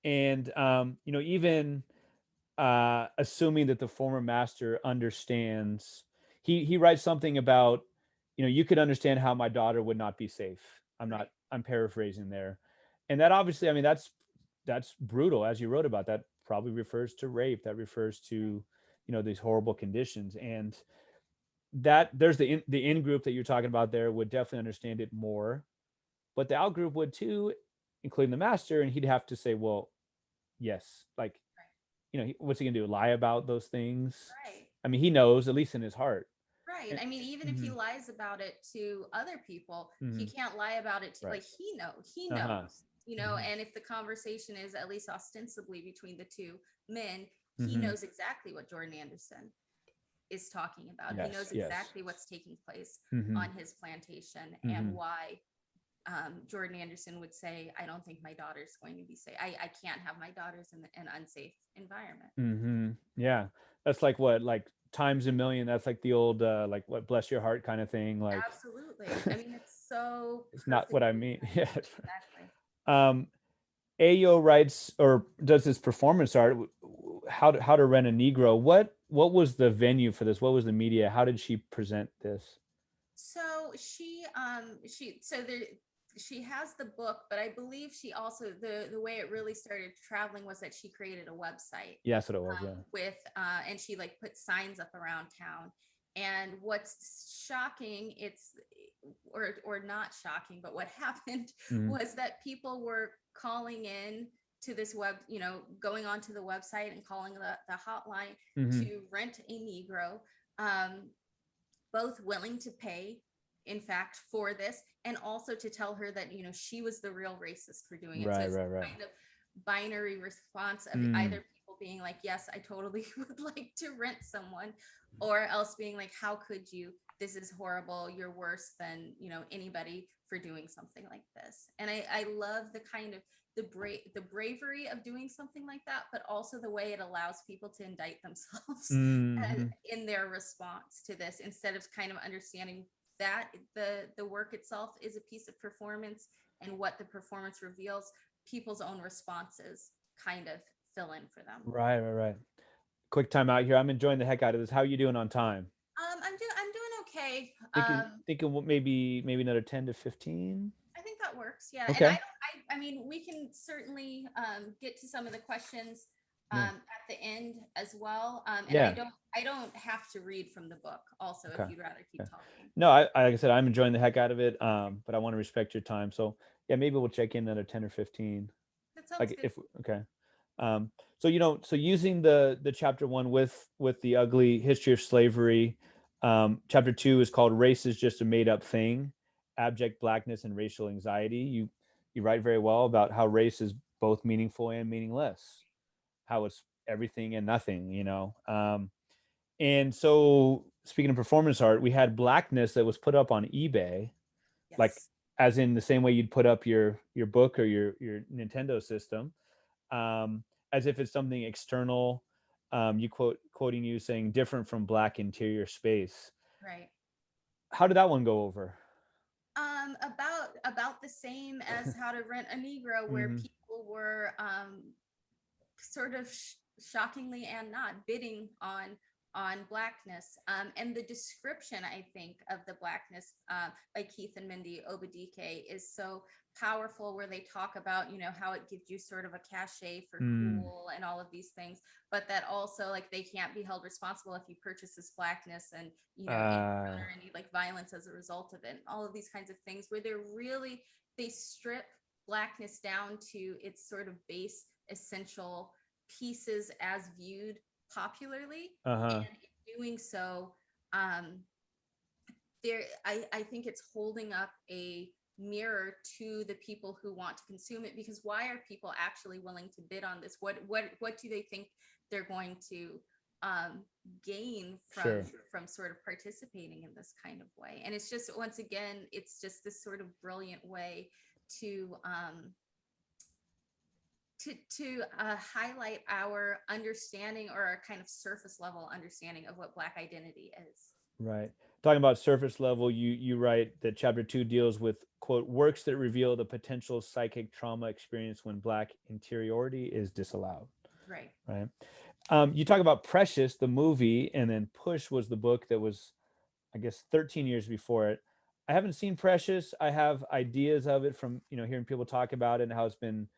And even assuming that the former master understands, he writes something about, you could understand how my daughter would not be safe. Right, I'm paraphrasing there. And that obviously, I mean, that's brutal, as you wrote about. That probably refers to rape, that refers to, these horrible conditions. And that there's the in group that you're talking about there would definitely understand it more, but the out group would too, including the master, and he'd have to say, well, yes, like, what's he gonna do, lie about those things? right, I mean, he knows, at least in his heart. right. And, I mean, even if he mhm, lies about it to other people, he mhm, can't lie about it to, right. like, he Uh-huh. knows, Hmm. and if the conversation is at least ostensibly between the two men, he Hmm. knows exactly what Jordan Anderson is talking about. He Yes, knows yes. exactly what's taking place Hmm. on his plantation and Hmm. why Jordan Anderson would say, I don't think my daughter's going to be safe. I can't have my daughters in an unsafe environment. Hmm. Yeah, that's like what, like times a million. That's like the old like, what, bless your heart kind of thing. Like, Absolutely. I mean, it's so it's not what I perfectly mean. done. Yeah. Exactly. um Ayo writes or does this performance art, how to rent a Negro. What was the venue for this? What was the media? How did she present this? So she has the book, but I believe she also, the way it really started traveling was that she created a website Yeah, that's what it was. Yeah. with and she like put signs up around town. And what's shocking, it's or not shocking, but what happened Hmm. was that people were calling in to this going onto the website and calling the hotline Hmm. to rent a Negro. Um, both willing to pay, in fact, for this, and also to tell her that she was the real racist for doing it. So Right, it's right, right. kind of binary response of Mm. either people being like, yes, I totally would like to rent someone, or else being like, how could you, this is horrible, you're worse than anybody for doing something like this. And I love the kind of the bravery of doing something like that, but also the way it allows people to indict themselves Hmm. in their response to this, instead of kind of understanding that the work itself is a piece of performance, and what the performance reveals, people's own responses kind of fill in for them. Right, right, right. Quick time out here. I'm enjoying the heck out of this. How are you doing on time? I'm doing okay. Thinking what, maybe another 10 to 15. I think that works. Yeah, and Okay. I mean, we can certainly get to some of the questions No. at the end as well. And Yeah. I don't have to read from the book. Also, if Okay. you'd rather keep Okay. talking. No, like I said, I'm enjoying the heck out of it. But I want to respect your time. So yeah, maybe we'll check in another 10 or 15. That sounds Like, good. if okay. Um, so so using the chapter one with the ugly history of slavery, chapter two is called "Race is Just a Made Up Thing: Abject Blackness and Racial Anxiety." You write very well about how race is both meaningful and meaningless, how it's everything and nothing. And so, speaking of performance art, we had Blackness that was put up on eBay, like, Yes. as in the same way you'd put up your book or your Nintendo system, um, as if it's something external. You quoting you saying different from black interior space. Right. How did that one go over? About the same as How to Rent a Negro, where Hmm. people were sort of shockingly and not bidding on on Blackness. And the description, I think, of the Blackness by Keith and Mindy Obadike is so powerful, where they talk about, how it gives you sort of a cachet for cool and all of these things, but that also, like, they can't be held responsible if you purchase this Blackness and, encounter any like violence as a result of it. And all of these kinds of things where they strip Blackness down to its sort of base essential pieces as viewed popularly. Uh-huh. And in doing so, I think it's holding up a mirror to the people who want to consume it, because why are people actually willing to bid on this? What do they think they're going to gain Sure. from sort of participating in this kind of way? And it's just, once again, it's just this sort of brilliant way to highlight our understanding, or our kind of surface level understanding of what Black identity is. Right. Talking about surface level, you write that chapter 2 deals with, quote, works that reveal the potential psychic trauma experience when Black interiority is disallowed. Right. Right. You talk about Precious, the movie, and then Push was the book that was, I guess, 13 years before it. I haven't seen Precious. I have ideas of it from, hearing people talk about it and how it's been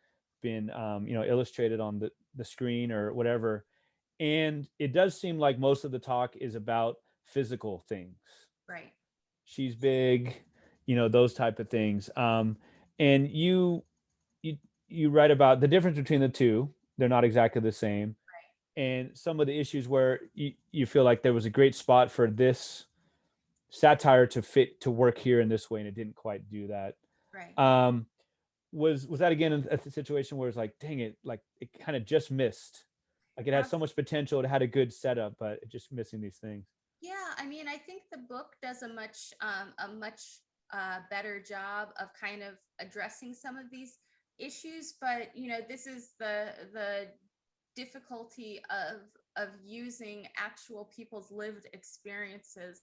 illustrated on the screen or whatever. And it does seem like most of the talk is about physical things. Right. She's big, those type of things. And you write about the difference between the two. They're not exactly the same. Right. And some of the issues where you feel like there was a great spot for this satire to work here in this way, and it didn't quite do that. Right. Was that again a situation where it's like, dang it, like it kind of just missed, like it had so much potential, it had a good setup, but it just missing these things. Yeah, I mean, I think the book does a much better job of kind of addressing some of these issues, but this is the difficulty of using actual people's lived experiences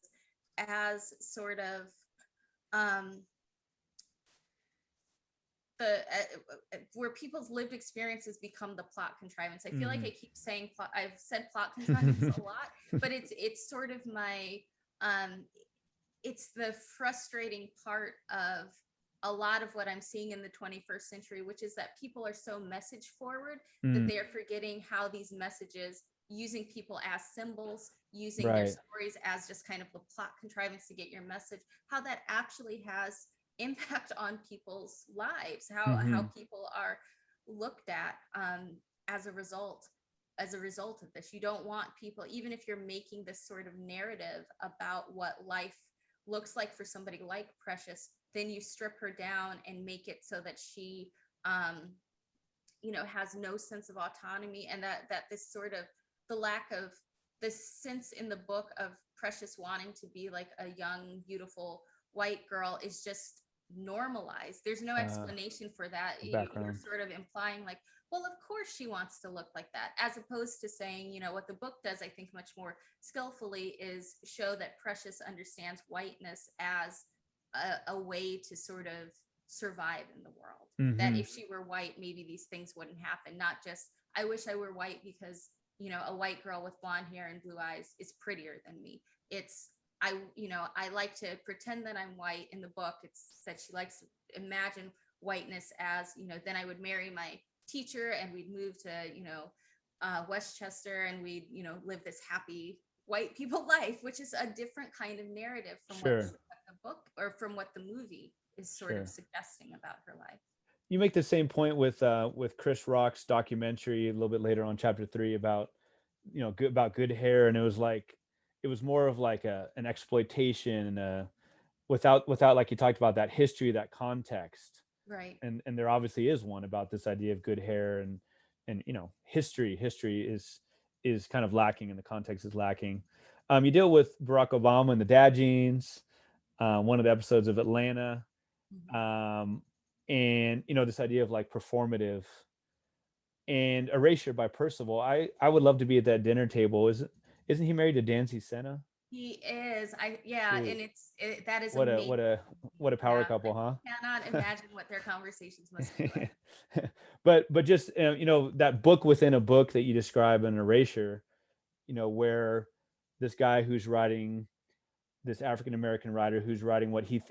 as sort of where people's lived experiences become the plot contrivance. I feel like I keep saying plot. I've said plot contrivance a lot, but it's sort of my it's the frustrating part of a lot of what I'm seeing in the 21st century, which is that people are so message forward that they are forgetting how these messages, using people as symbols, using their stories as just kind of the plot contrivance to get your message, how that actually has impact on people's lives, how people are looked at as a result of this. You don't want people, even if you're making this sort of narrative about what life looks like for somebody like Precious, then you strip her down and make it so that she has no sense of autonomy, and that this sort of the lack of this sense in the book of Precious wanting to be like a young, beautiful white girl is just normalized. There's no explanation for that. You're sort of implying like, well, of course she wants to look like that, as opposed to saying, what the book does, I think, much more skillfully is show that Precious understands whiteness as a way to sort of survive in the world. That if she were white, maybe these things wouldn't happen. Not just, I wish I were white because, a white girl with blonde hair and blue eyes is prettier than me. It's, I like to pretend that I'm white. In the book, it's that she likes to imagine whiteness as, then I would marry my teacher and we'd move to, Westchester, and we'd, live this happy white people life, which is a different kind of narrative from what the book or from what the movie is sort of suggesting about her life. You make the same point with Chris Rock's documentary a little bit later on, chapter 3, about about good hair, and it was more of like an exploitation, without like you talked about that history, that context, right? And there obviously is one about this idea of good hair, and history is kind of lacking, and the context is lacking. You deal with Barack Obama and the dad jeans, one of the episodes of Atlanta. And this idea of like performative, and Erasure by Percival. I would love to be at that dinner table. Isn't he married to Dancy Senna? He is. And that is what amazing. a power couple, huh? I cannot imagine what their conversations must be like. but just that book within a book that you describe in Erasure, where this guy who's writing, this African American writer who's writing what he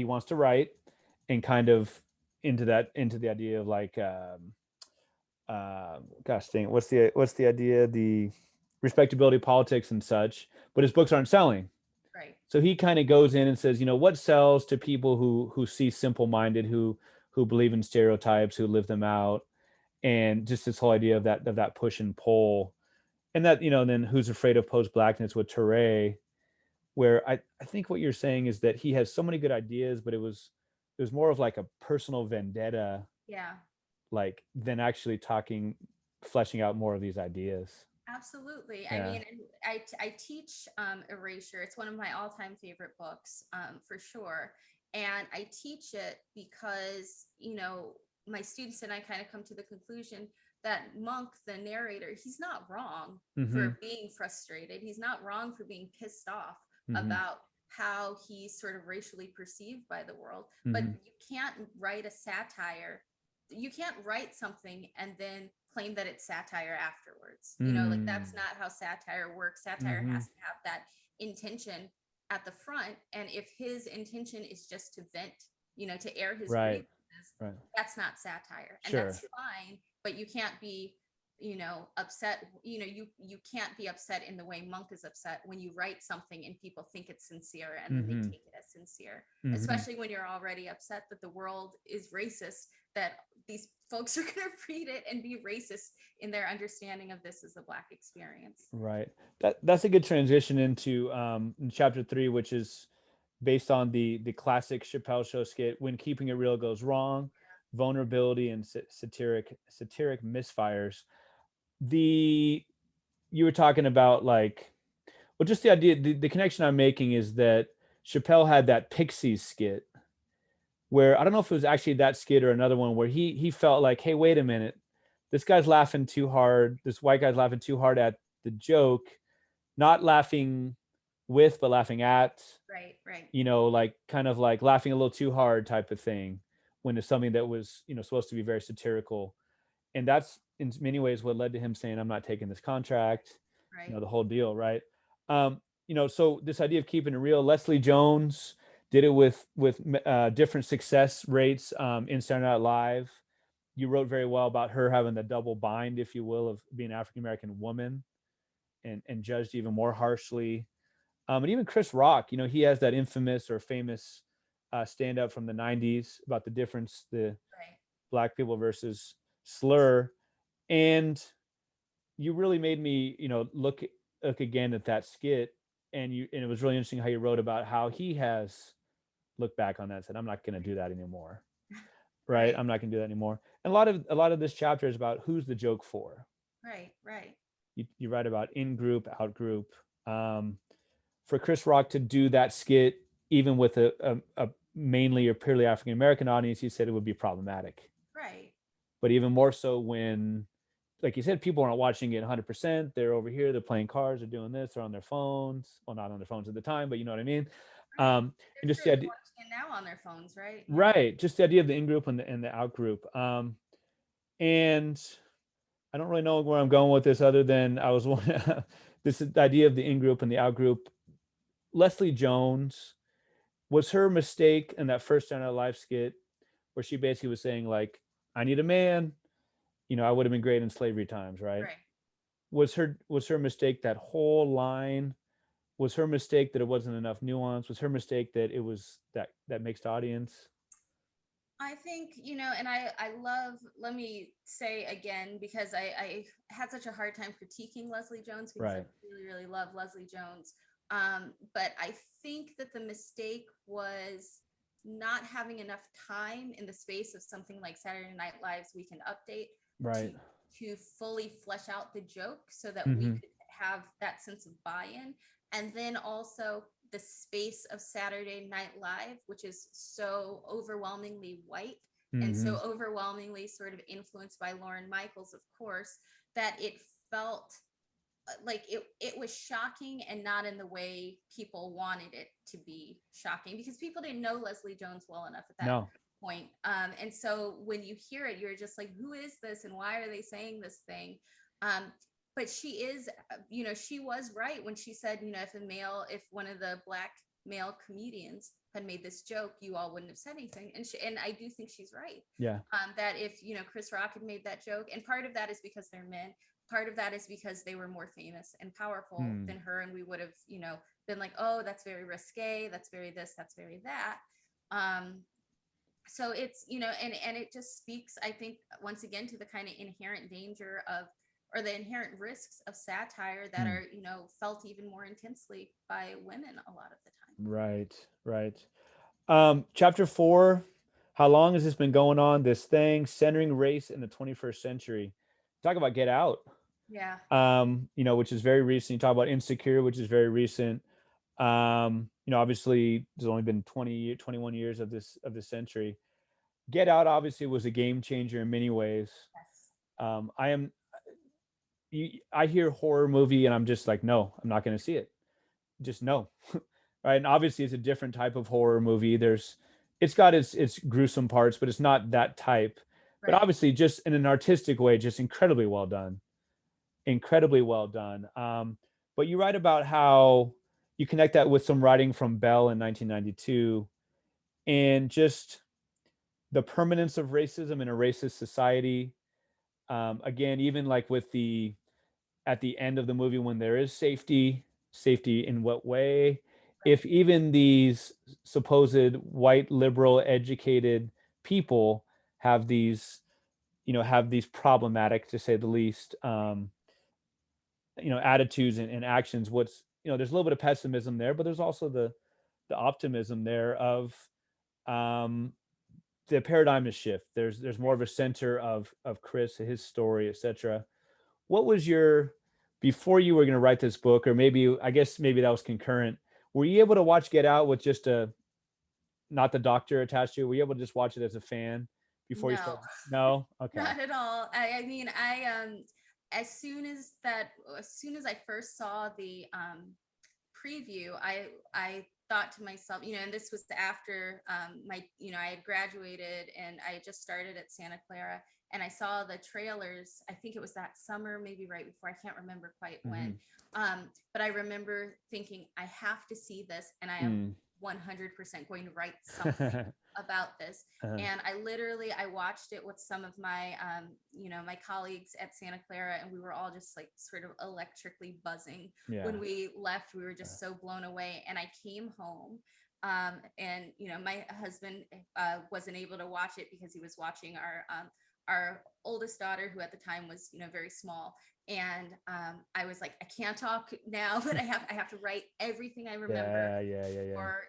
wants to write, and kind of into the idea of like gosh dang, what's the idea, the respectability politics and such, but his books aren't selling. Right. So he kind of goes in and says, you know, what sells to people who see simple minded, who believe in stereotypes, who live them out, and just this whole idea of that push and pull, and that, you know, then Who's Afraid of Post Blackness with Teray, where I think what you're saying is that he has so many good ideas, but it was more of like a personal vendetta, Yeah. like than actually talking, fleshing out more of these ideas. Absolutely. I Yeah. mean, and I teach Erasure. It's one of my all-time favorite books, for sure. And I teach it because, my students and I kind of come to the conclusion that Monk, the narrator, he's not wrong Mm-hmm. for being frustrated. He's not wrong for being pissed off Mm-hmm. about how he's sort of racially perceived by the world. But Mm-hmm. you can't write a satire. You can't write something and then claim that it's satire afterwards. Like that's not how satire works. Satire Mm-hmm. has to have that intention at the front. And if his intention is just to vent, to air his Right. grievances, Right. that's not satire. And Sure. that's fine, but you can't be, upset. You can't be upset in the way Monk is upset when you write something and people think it's sincere and then they Mm-hmm. take it as sincere, Mm-hmm. especially when you're already upset that the world is racist, that these folks are going to read it and be racist in their understanding of this as a Black experience. Right. That's a good transition into chapter 3, which is based on the classic Chappelle Show skit, "When Keeping It Real Goes Wrong: Vulnerability and Satiric Misfires." The You were talking about like, well, just the idea, the connection I'm making is that Chappelle had that Pixies skit where I don't know if it was actually that skit or another one where he felt like, hey, wait a minute, this guy's laughing too hard. This white guy's laughing too hard at the joke, not laughing with, but laughing at, Right, right. like kind of like laughing a little too hard type of thing when it's something that was, supposed to be very satirical. And that's in many ways what led to him saying, I'm not taking this contract, Right. the whole deal. Right. So this idea of keeping it real, Leslie Jones did it with different success rates in Saturday Night Live. You wrote very well about her having the double bind, if you will, of being an African American woman and judged even more harshly. And even Chris Rock, he has that infamous or famous stand up from the 90s about the difference, the Right. Black people versus slur. And you really made me, look again at that skit. And it was really interesting how you wrote about how he has looked back on that and said, I'm not going to do that anymore. Right. Right. I'm not going to do that anymore. And a lot of this chapter is about who's the joke for. Right. Right. You write about in group, out group. For Chris Rock to do that skit, even with a mainly or purely African American audience, he said it would be problematic. Right. But even more so when, like you said, people aren't watching it 100%. They're over here, they're playing cards, they're doing this, they're on their phones. Well, not on their phones at the time, but you know what I mean. Right. And They're just sure the they're idea, watching it now on their phones, right? Yeah. right? Just the idea of the in group and the out group. And I don't really know where I'm going with this, other than I was one. This idea of the in group and the out group. Leslie Jones, was her mistake in that first Saturday Night Live skit where she basically was saying like, "I need a man." I would have been great in slavery times, right? Right. Was her mistake that whole line? Was her mistake that it wasn't enough nuance? Was her mistake that it was that mixed audience? I think, and I love, let me say again, because I had such a hard time critiquing Leslie Jones because I Right. really, really love Leslie Jones. But I think that the mistake was not having enough time in the space of something like Saturday Night Live's Weekend Update to Right. to fully flesh out the joke so that we Mm-hmm. could have that sense of buy-in. And then also the space of Saturday Night Live, which is so overwhelmingly white and Mm-hmm. so overwhelmingly sort of influenced by Lorne Michaels, of course, that it felt like it was shocking, and not in the way people wanted it to be shocking, because people didn't know Leslie Jones well enough at that No. point. And so when you hear it, you're just like, who is this and why are they saying this thing? but she is, she was right when she said, if one of the Black male comedians had made this joke, you all wouldn't have said anything. And I do think she's right. Yeah. That if, Chris Rock had made that joke, and part of that is because they're men, part of that is because they were more famous and powerful than her. And we would have, been like, oh, that's very risque. That's very this, that's very that. So it's, and it just speaks, I think, once again, to the kind of inherent danger of, or the inherent risks of satire that are, felt even more intensely by women a lot of the time. Right, right. Chapter 4, how long has this been going on? This thing, centering race in the 21st century. Talk about Get Out, Yeah. which is very recent. You talk about Insecure, which is very recent. Obviously there's only been 21 years of this century. Get Out obviously was a game changer in many ways. Yes. I hear horror movie and I'm just like, no, I'm not going to see it. Just no. Right. And obviously it's a different type of horror movie. It's got its gruesome parts, but it's not that type. But Right. obviously just in an artistic way, just incredibly well done. Incredibly well done. But you write about how you connect that with some writing from Bell in 1992 and just the permanence of racism in a racist society. Again, even like with at the end of the movie when there is safety in what way? Right. If even these supposed white liberal educated people have these problematic, to say the least, attitudes and actions, there's a little bit of pessimism there, but there's also the optimism there of um the paradigm is shift. There's more of a center of Chris, his story, etc. What was your, before you were going to write this book, or maybe, I guess maybe that was concurrent, were you able to watch Get Out with just not the doctor attached to it? Were you able to just watch it as a fan before you No. started? No. Okay. Not at all. I mean, as soon as I first saw the preview, I thought to myself, and this was after my, I had graduated and I had just started at Santa Clara, and I saw the trailers. I think it was that summer, maybe right before. I can't remember quite when. But I remember thinking, I have to see this, and I am 100% going to write something about this. And I watched it with some of my, my colleagues at Santa Clara, and we were all just like sort of electrically buzzing. Yeah. When we left, we were just so blown away. And I came home, and my husband wasn't able to watch it because he was watching our oldest daughter, who at the time was very small. And I was like, I can't talk now, but I have to write everything I remember. Yeah. Or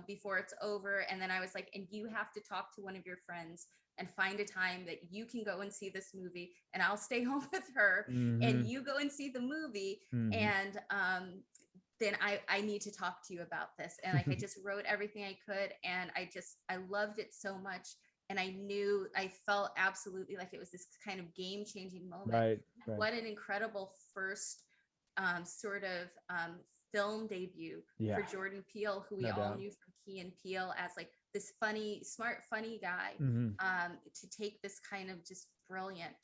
before it's over. And then I was like, and you have to talk to one of your friends and find a time that you can go and see this movie, and I'll stay home with her, and you go and see the movie. And then I need to talk to you about this. And like I just wrote everything I could, and I loved it so much. And I felt absolutely like it was this kind of game-changing moment. Right. What an incredible first sort of film debut for Jordan Peele, who we all knew from Key and Peele as like this funny, smart, funny guy, to take this kind of just brilliant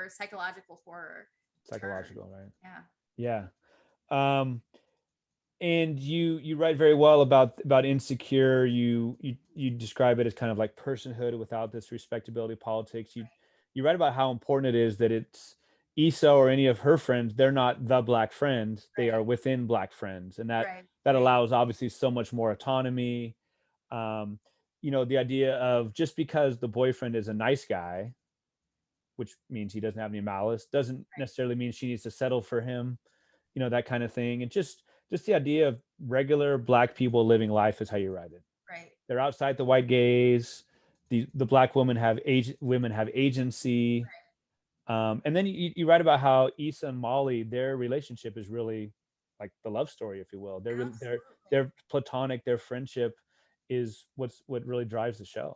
psychological horror. Psychological, right? Yeah. Yeah. And you write very well about Insecure. You describe it as kind of like personhood without this respectability politics. You write about how important it is that it's Issa or any of her friends, they're not the Black friends, they are within Black friends, and that allows obviously so much more autonomy. The idea of just because the boyfriend is a nice guy, which means he doesn't have any malice, doesn't necessarily mean she needs to settle for him, that kind of thing. And just the idea of regular Black people living life is how you write it. Right. They're outside the white gaze. The Black women have agency. And then you write about how Issa and Molly, their relationship is really like the love story, if you will. They're platonic. Their friendship is what really drives the show.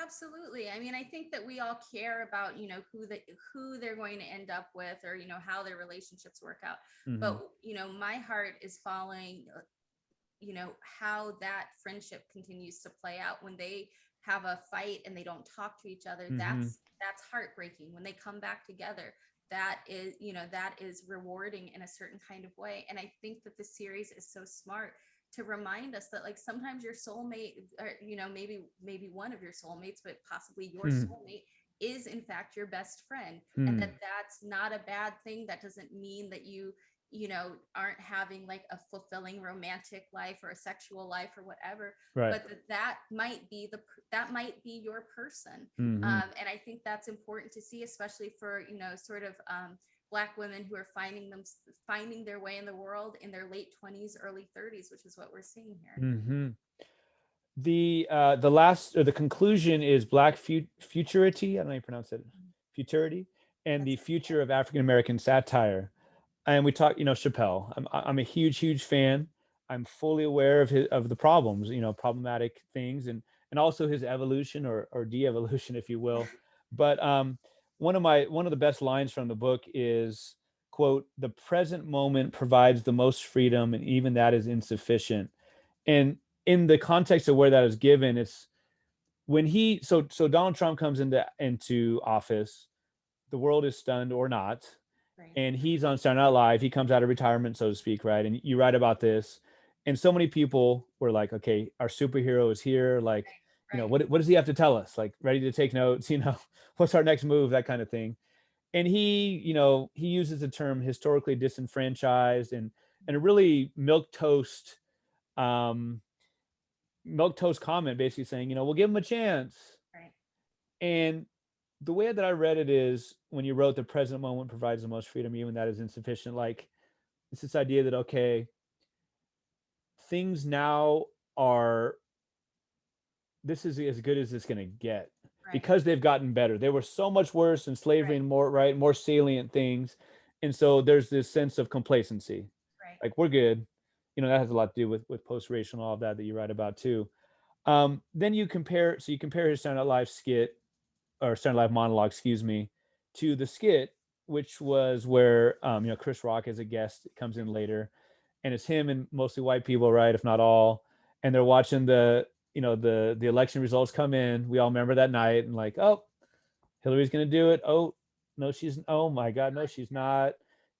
Absolutely. I mean, I think that we all care about, who they're going to end up with, or, how their relationships work out. But, my heart is following, how that friendship continues to play out when they have a fight and they don't talk to each other. That's heartbreaking. When they come back together, that is, that is rewarding in a certain kind of way. And I think that the series is so smart to remind us that like sometimes your soulmate, or maybe one of your soulmates, but possibly your Hmm. soulmate is in fact your best friend, and Hmm. that that's not a bad thing. That doesn't mean that aren't having like a fulfilling romantic life or a sexual life or whatever, Right. but that might be that might be your person. Hmm. And I think that's important to see, especially for sort of Black women who are finding their way in the world in their late 20s, early 30s, which is what we're seeing here. Hmm. The last, or the conclusion, is Black futurity. I don't know how you pronounce it. Futurity, and the That's right. future of African American satire. And we talk, Chappelle. I'm a huge fan. I'm fully aware of the problems, problematic things, and also his evolution, or de-evolution, if you will. But one of the best lines from the book is, quote, "The present moment provides the most freedom, and even that is insufficient." And in the context of where that is given, it's when so Donald Trump comes into office, the world is stunned or not, Right. and he's on Saturday Night Live. He comes out of retirement, so to speak, right? And you write about this, and so many people were like, "Okay, our superhero is here. Like, Right. what does he have to tell us? Like, ready to take notes? What's our next move? That kind of thing." And he uses the term historically disenfranchised, and a really um, milk toast comment, basically saying, we'll give him a chance. Right. And the way that I read it is, when you wrote, "The present moment provides the most freedom, even that is insufficient." Like, it's this idea that, okay, things now are, this is as good as it's going to get, Right. because they've gotten better. They were so much worse in slavery, Right. and more salient things. And so there's this sense of complacency. Right. Like, we're good. That has a lot to do with post-racial and all of that you write about too. Then you compare his Saturday Night Live skit, or Saturday Night Live monologue, excuse me, to the skit, which was where Chris Rock as a guest comes in later, and it's him and mostly white people, right, if not all, and they're watching the election results come in. We all remember that night, and like, oh, Hillary's gonna do it. Oh no, she's, oh my God, no, she's not.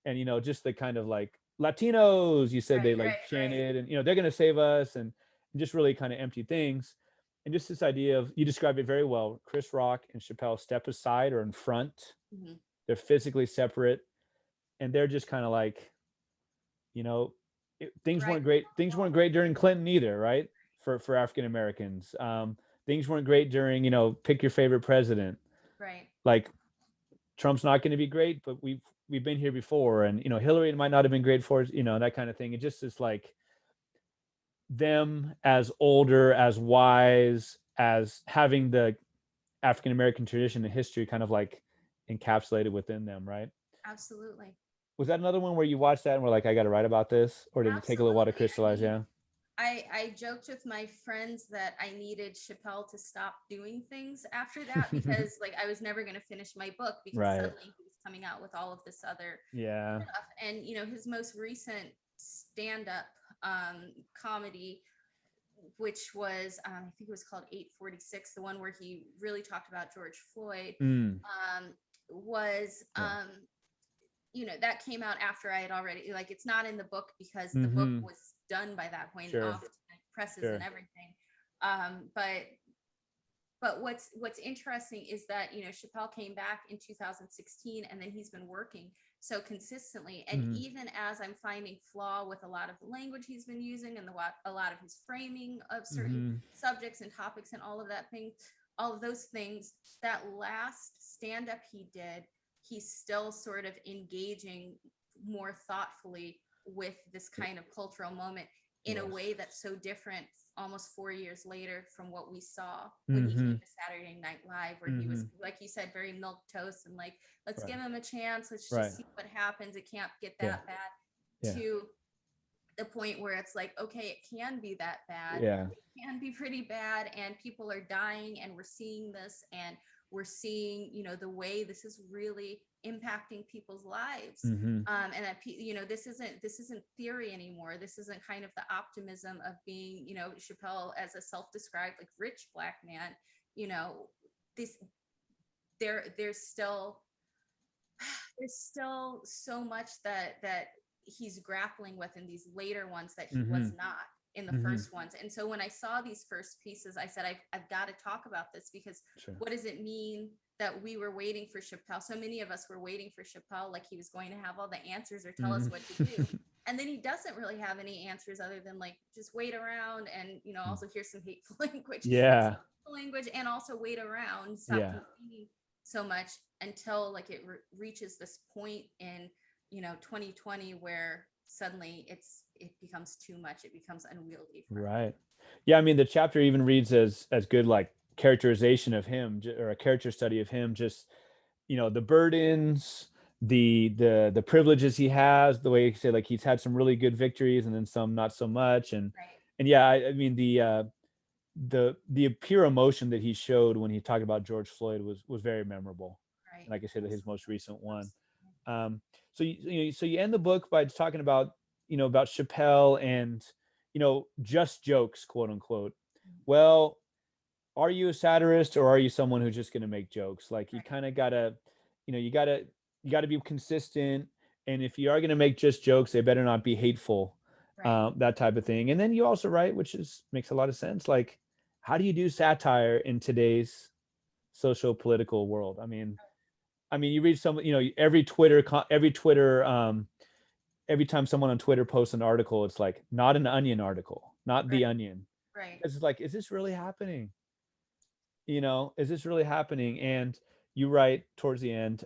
And just the kind of like Latinos, you said, Right. they like Right. Right. chanted, and they're gonna save us, and just really kind of empty things. And just this idea of, you described it very well. Chris Rock and Chappelle step aside, or in front. Mm-hmm. They're physically separate, and they're just kind of like, you know, things Right. weren't great. Things weren't great during Clinton either, right? For African Americans, things weren't great during, pick your favorite president. Right. Like, Trump's not going to be great, but we've been here before, and Hillary might not have been great for us, that kind of thing. It just is like them as older, as wise, as having the African American tradition and history kind of like encapsulated within them, right? Absolutely. Was that another one where you watched that and were like, I got to write about this, or did it take a little while to Absolutely. I crystallize? mean, Yeah. I joked with my friends that I needed Chappelle to stop doing things after that, because like I was never going to finish my book, because Right. suddenly he was coming out with all of this other Yeah. stuff. And his most recent stand-up comedy, which was I think it was called 846, the one where he really talked about George Floyd, Mm. was Yeah. that came out after I had already, like, it's not in the book because the book Mm-hmm. was done by that point, Sure. off to presses and Sure. everything. But what's interesting is that Chappelle came back in 2016, and then he's been working so consistently. And Mm-hmm. even as I'm finding flaw with a lot of the language he's been using, and a lot of his framing of certain Mm-hmm. subjects and topics and all of those things, that last stand up he did, he's still sort of engaging more thoughtfully with this kind of cultural moment in a Yes. way that's so different almost 4 years later from what we saw when he Mm-hmm. came to Saturday Night Live, where he Mm-hmm. was, like you said, very milk toast and like, let's Right. give him a chance, let's Right. just see what happens, it can't get Yeah. that bad, Yeah. to the point where it's like, okay, it can be that bad, Yeah. it can be pretty bad, and people are dying, and we're seeing this, and we're seeing the way this is really impacting people's lives. Mm-hmm. And that this isn't theory anymore. This isn't kind of the optimism of being Chappelle as a self-described like rich Black man. This there's still there's still so much that he's grappling with in these later ones that he Mm-hmm. was not in the Mm-hmm. first ones. And so when I saw these first pieces, I said, I've got to talk about this, because Sure. what does it mean that we were waiting for Chappelle? So many of us were waiting for Chappelle, like he was going to have all the answers or tell us what to do. Mm-hmm. And then he doesn't really have any answers other than like, just wait around and, also here's some hateful language, Yeah. language, and also wait around, stop Yeah. complaining so much until like it reaches this point in 2020 where suddenly it becomes too much, it becomes unwieldy for him. Right. Yeah. I mean, the chapter even reads as good like characterization of him or a character study of him. Just the burdens, the privileges he has, the way he said like he's had some really good victories and then some not so much, Right, and yeah, I mean the pure emotion that he showed when he talked about George Floyd was very memorable. right, And like I said, his most absolutely, recent one. absolutely. So you end the book by talking about Chappelle and just jokes, quote unquote. Well, are you a satirist or are you someone who's just going to make jokes? Like you Right, kind of gotta, you gotta be consistent. And if you are going to make just jokes, they better not be hateful, right, that type of thing. And then you also write, which is makes a lot of sense. Like, how do you do satire in today's social political world? I mean, you read some, every time someone on Twitter posts an article, it's like not an Onion article, not right, the Onion, right, because it's like, is this really happening? Is this really happening? And you write towards the end,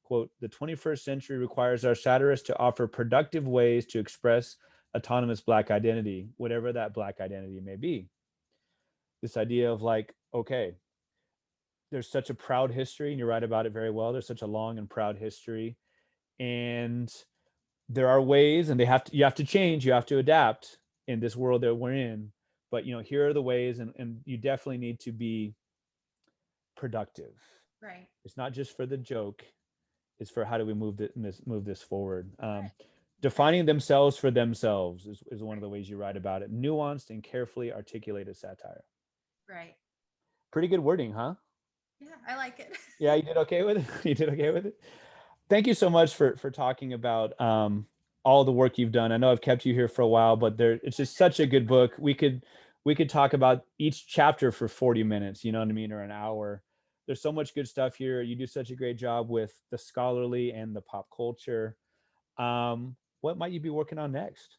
quote, the 21st century requires our satirists to offer productive ways to express autonomous Black identity, whatever that Black identity may be. This idea of like, okay, there's such a proud history, and you write about it very well. There's such a long and proud history, and there are ways, and you have to change, you have to adapt in this world that we're in. But here are the ways, and you definitely need to be productive. right, It's not just for the joke. It's for how do we move this forward. right, right, Defining themselves for themselves is one of right, the ways you write about it. Nuanced and carefully articulated satire. right. Pretty good wording, huh? Yeah, I like it. Yeah, you did okay with it. You did okay with it. Thank you so much for talking about all the work you've done. I know I've kept you here for a while, but it's just such a good book. We could talk about each chapter for 40 minutes, you know what I mean, or an hour. There's so much good stuff here. You do such a great job with the scholarly and the pop culture. What might you be working on next?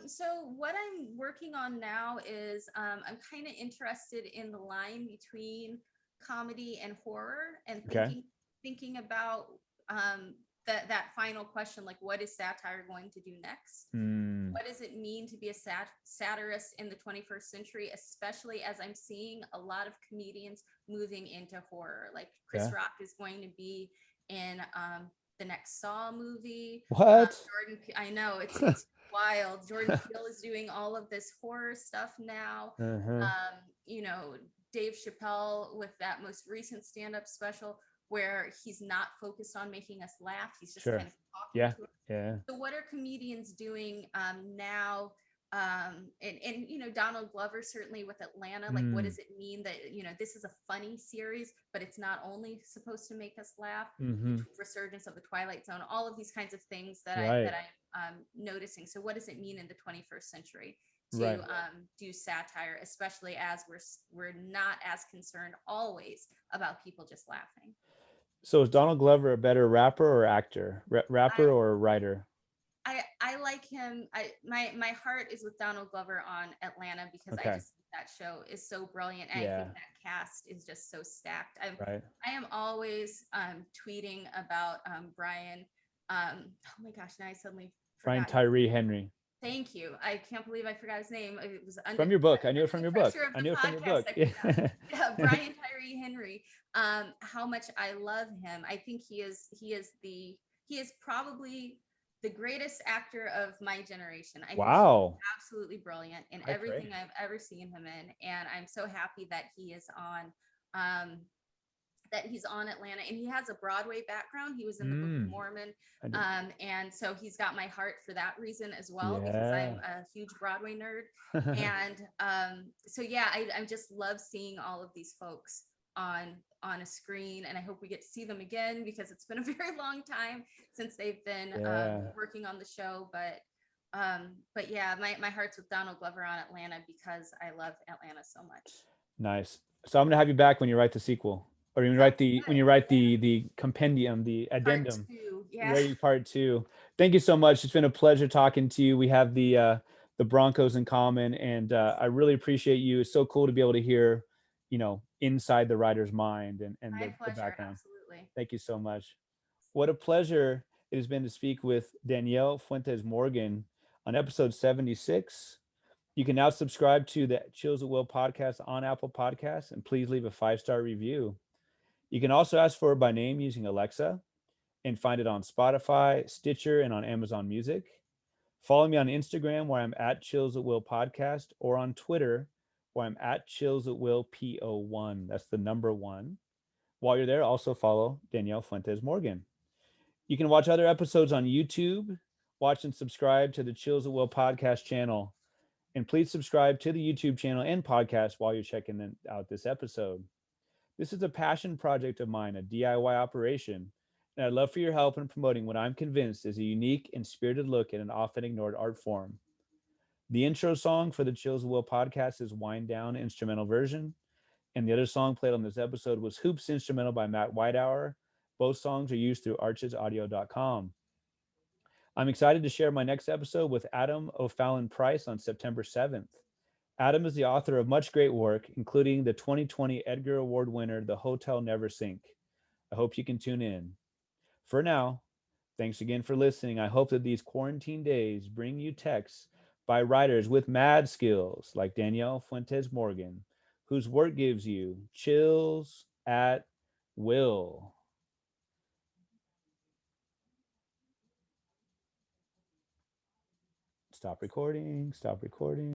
So what I'm working on now is I'm kind of interested in the line between comedy and horror, and Okay. thinking about that final question, like what is satire going to do next? Mm, What does it mean to be a satirist in the 21st century, especially as I'm seeing a lot of comedians moving into horror? Like Chris yeah. Rock is going to be in the next Saw movie. What? I know it's wild. Jordan Peele is doing all of this horror stuff now. Uh-huh. Um, Dave Chappelle with that most recent stand-up special where he's not focused on making us laugh. He's just Sure. kind of talking Yeah. to us. Yeah. So what are comedians doing now? And Donald Glover certainly with Atlanta. Like, what Mm, does it mean that this is a funny series, but it's not only supposed to make us laugh? The mm-hmm. resurgence of the Twilight Zone, all of these kinds of things that Right. I'm noticing. So, what does it mean in the 21st century to Right. do satire, especially as we're not as concerned always about people just laughing? So is Donald Glover a better rapper or actor? I Rapper or writer? I like him. My heart is with Donald Glover on Atlanta because I Okay. just think that show is so brilliant, and I Yeah. think that cast is just so stacked. Right. I am always tweeting about Brian. Oh my gosh, now I suddenly Brian forgot his Tyree name. Henry. Thank you. I can't believe I forgot his name. It was From your book. I knew it under from the your book. pressure of I the knew it from your podcast. book. I forgot. Yeah. Yeah, Brian Tyree Henry. How much I love him. I think he is probably the greatest actor of my generation. I think he is Wow. absolutely brilliant in High praise. everything I've ever seen him in, and I'm so happy that he is on. Um, that he's on Atlanta, and he has a Broadway background. He was in the Book of Mm, Mormon. I did. And so he's got my heart for that reason as well, because I'm Yeah. a huge Broadway nerd. And so, yeah, I just love seeing all of these folks on a screen, and I hope we get to see them again because it's been a very long time since they've been Yeah. working on the show. But yeah, my heart's with Donald Glover on Atlanta because I love Atlanta so much. Nice. So I'm gonna have you back when you write the sequel, or Sounds when good. you write the compendium, the Part addendum. two, yeah. Ready part two. Thank you so much. It's been a pleasure talking to you. We have the Broncos in common, and I really appreciate you. It's so cool to be able to hear, inside the writer's mind and My the pleasure, background. absolutely. Thank you so much. What a pleasure it has been to speak with Danielle Fuentes Morgan on episode 76. You can now subscribe to the Chills at Will podcast on Apple Podcasts, and please leave a 5-star review. You can also ask for it by name using Alexa and find it on Spotify, Stitcher, and on Amazon Music. Follow me on Instagram where I'm at Chills at Will Podcast, or on Twitter where I'm at Chills at Will PO1. That's the number one. While you're there, also follow Danielle Fuentes Morgan. You can watch other episodes on YouTube. Watch and subscribe to the Chills at Will podcast channel. And please subscribe to the YouTube channel and podcast while you're checking out this episode. This is a passion project of mine, a DIY operation, and I'd love for your help in promoting what I'm convinced is a unique and spirited look at an often ignored art form. The intro song for the Chills at Will podcast is Wind Down instrumental version, and the other song played on this episode was Hoops instrumental by Matt Whitehour. Both songs are used through archesaudio.com. I'm excited to share my next episode with Adam O'Fallon Price on September 7th. Adam is the author of much great work, including the 2020 Edgar Award winner, The Hotel Never Sink. I hope you can tune in. For now, thanks again for listening. I hope that these quarantine days bring you texts by writers with mad skills like Danielle Fuentes Morgan, whose work gives you chills at will. Stop recording, stop recording.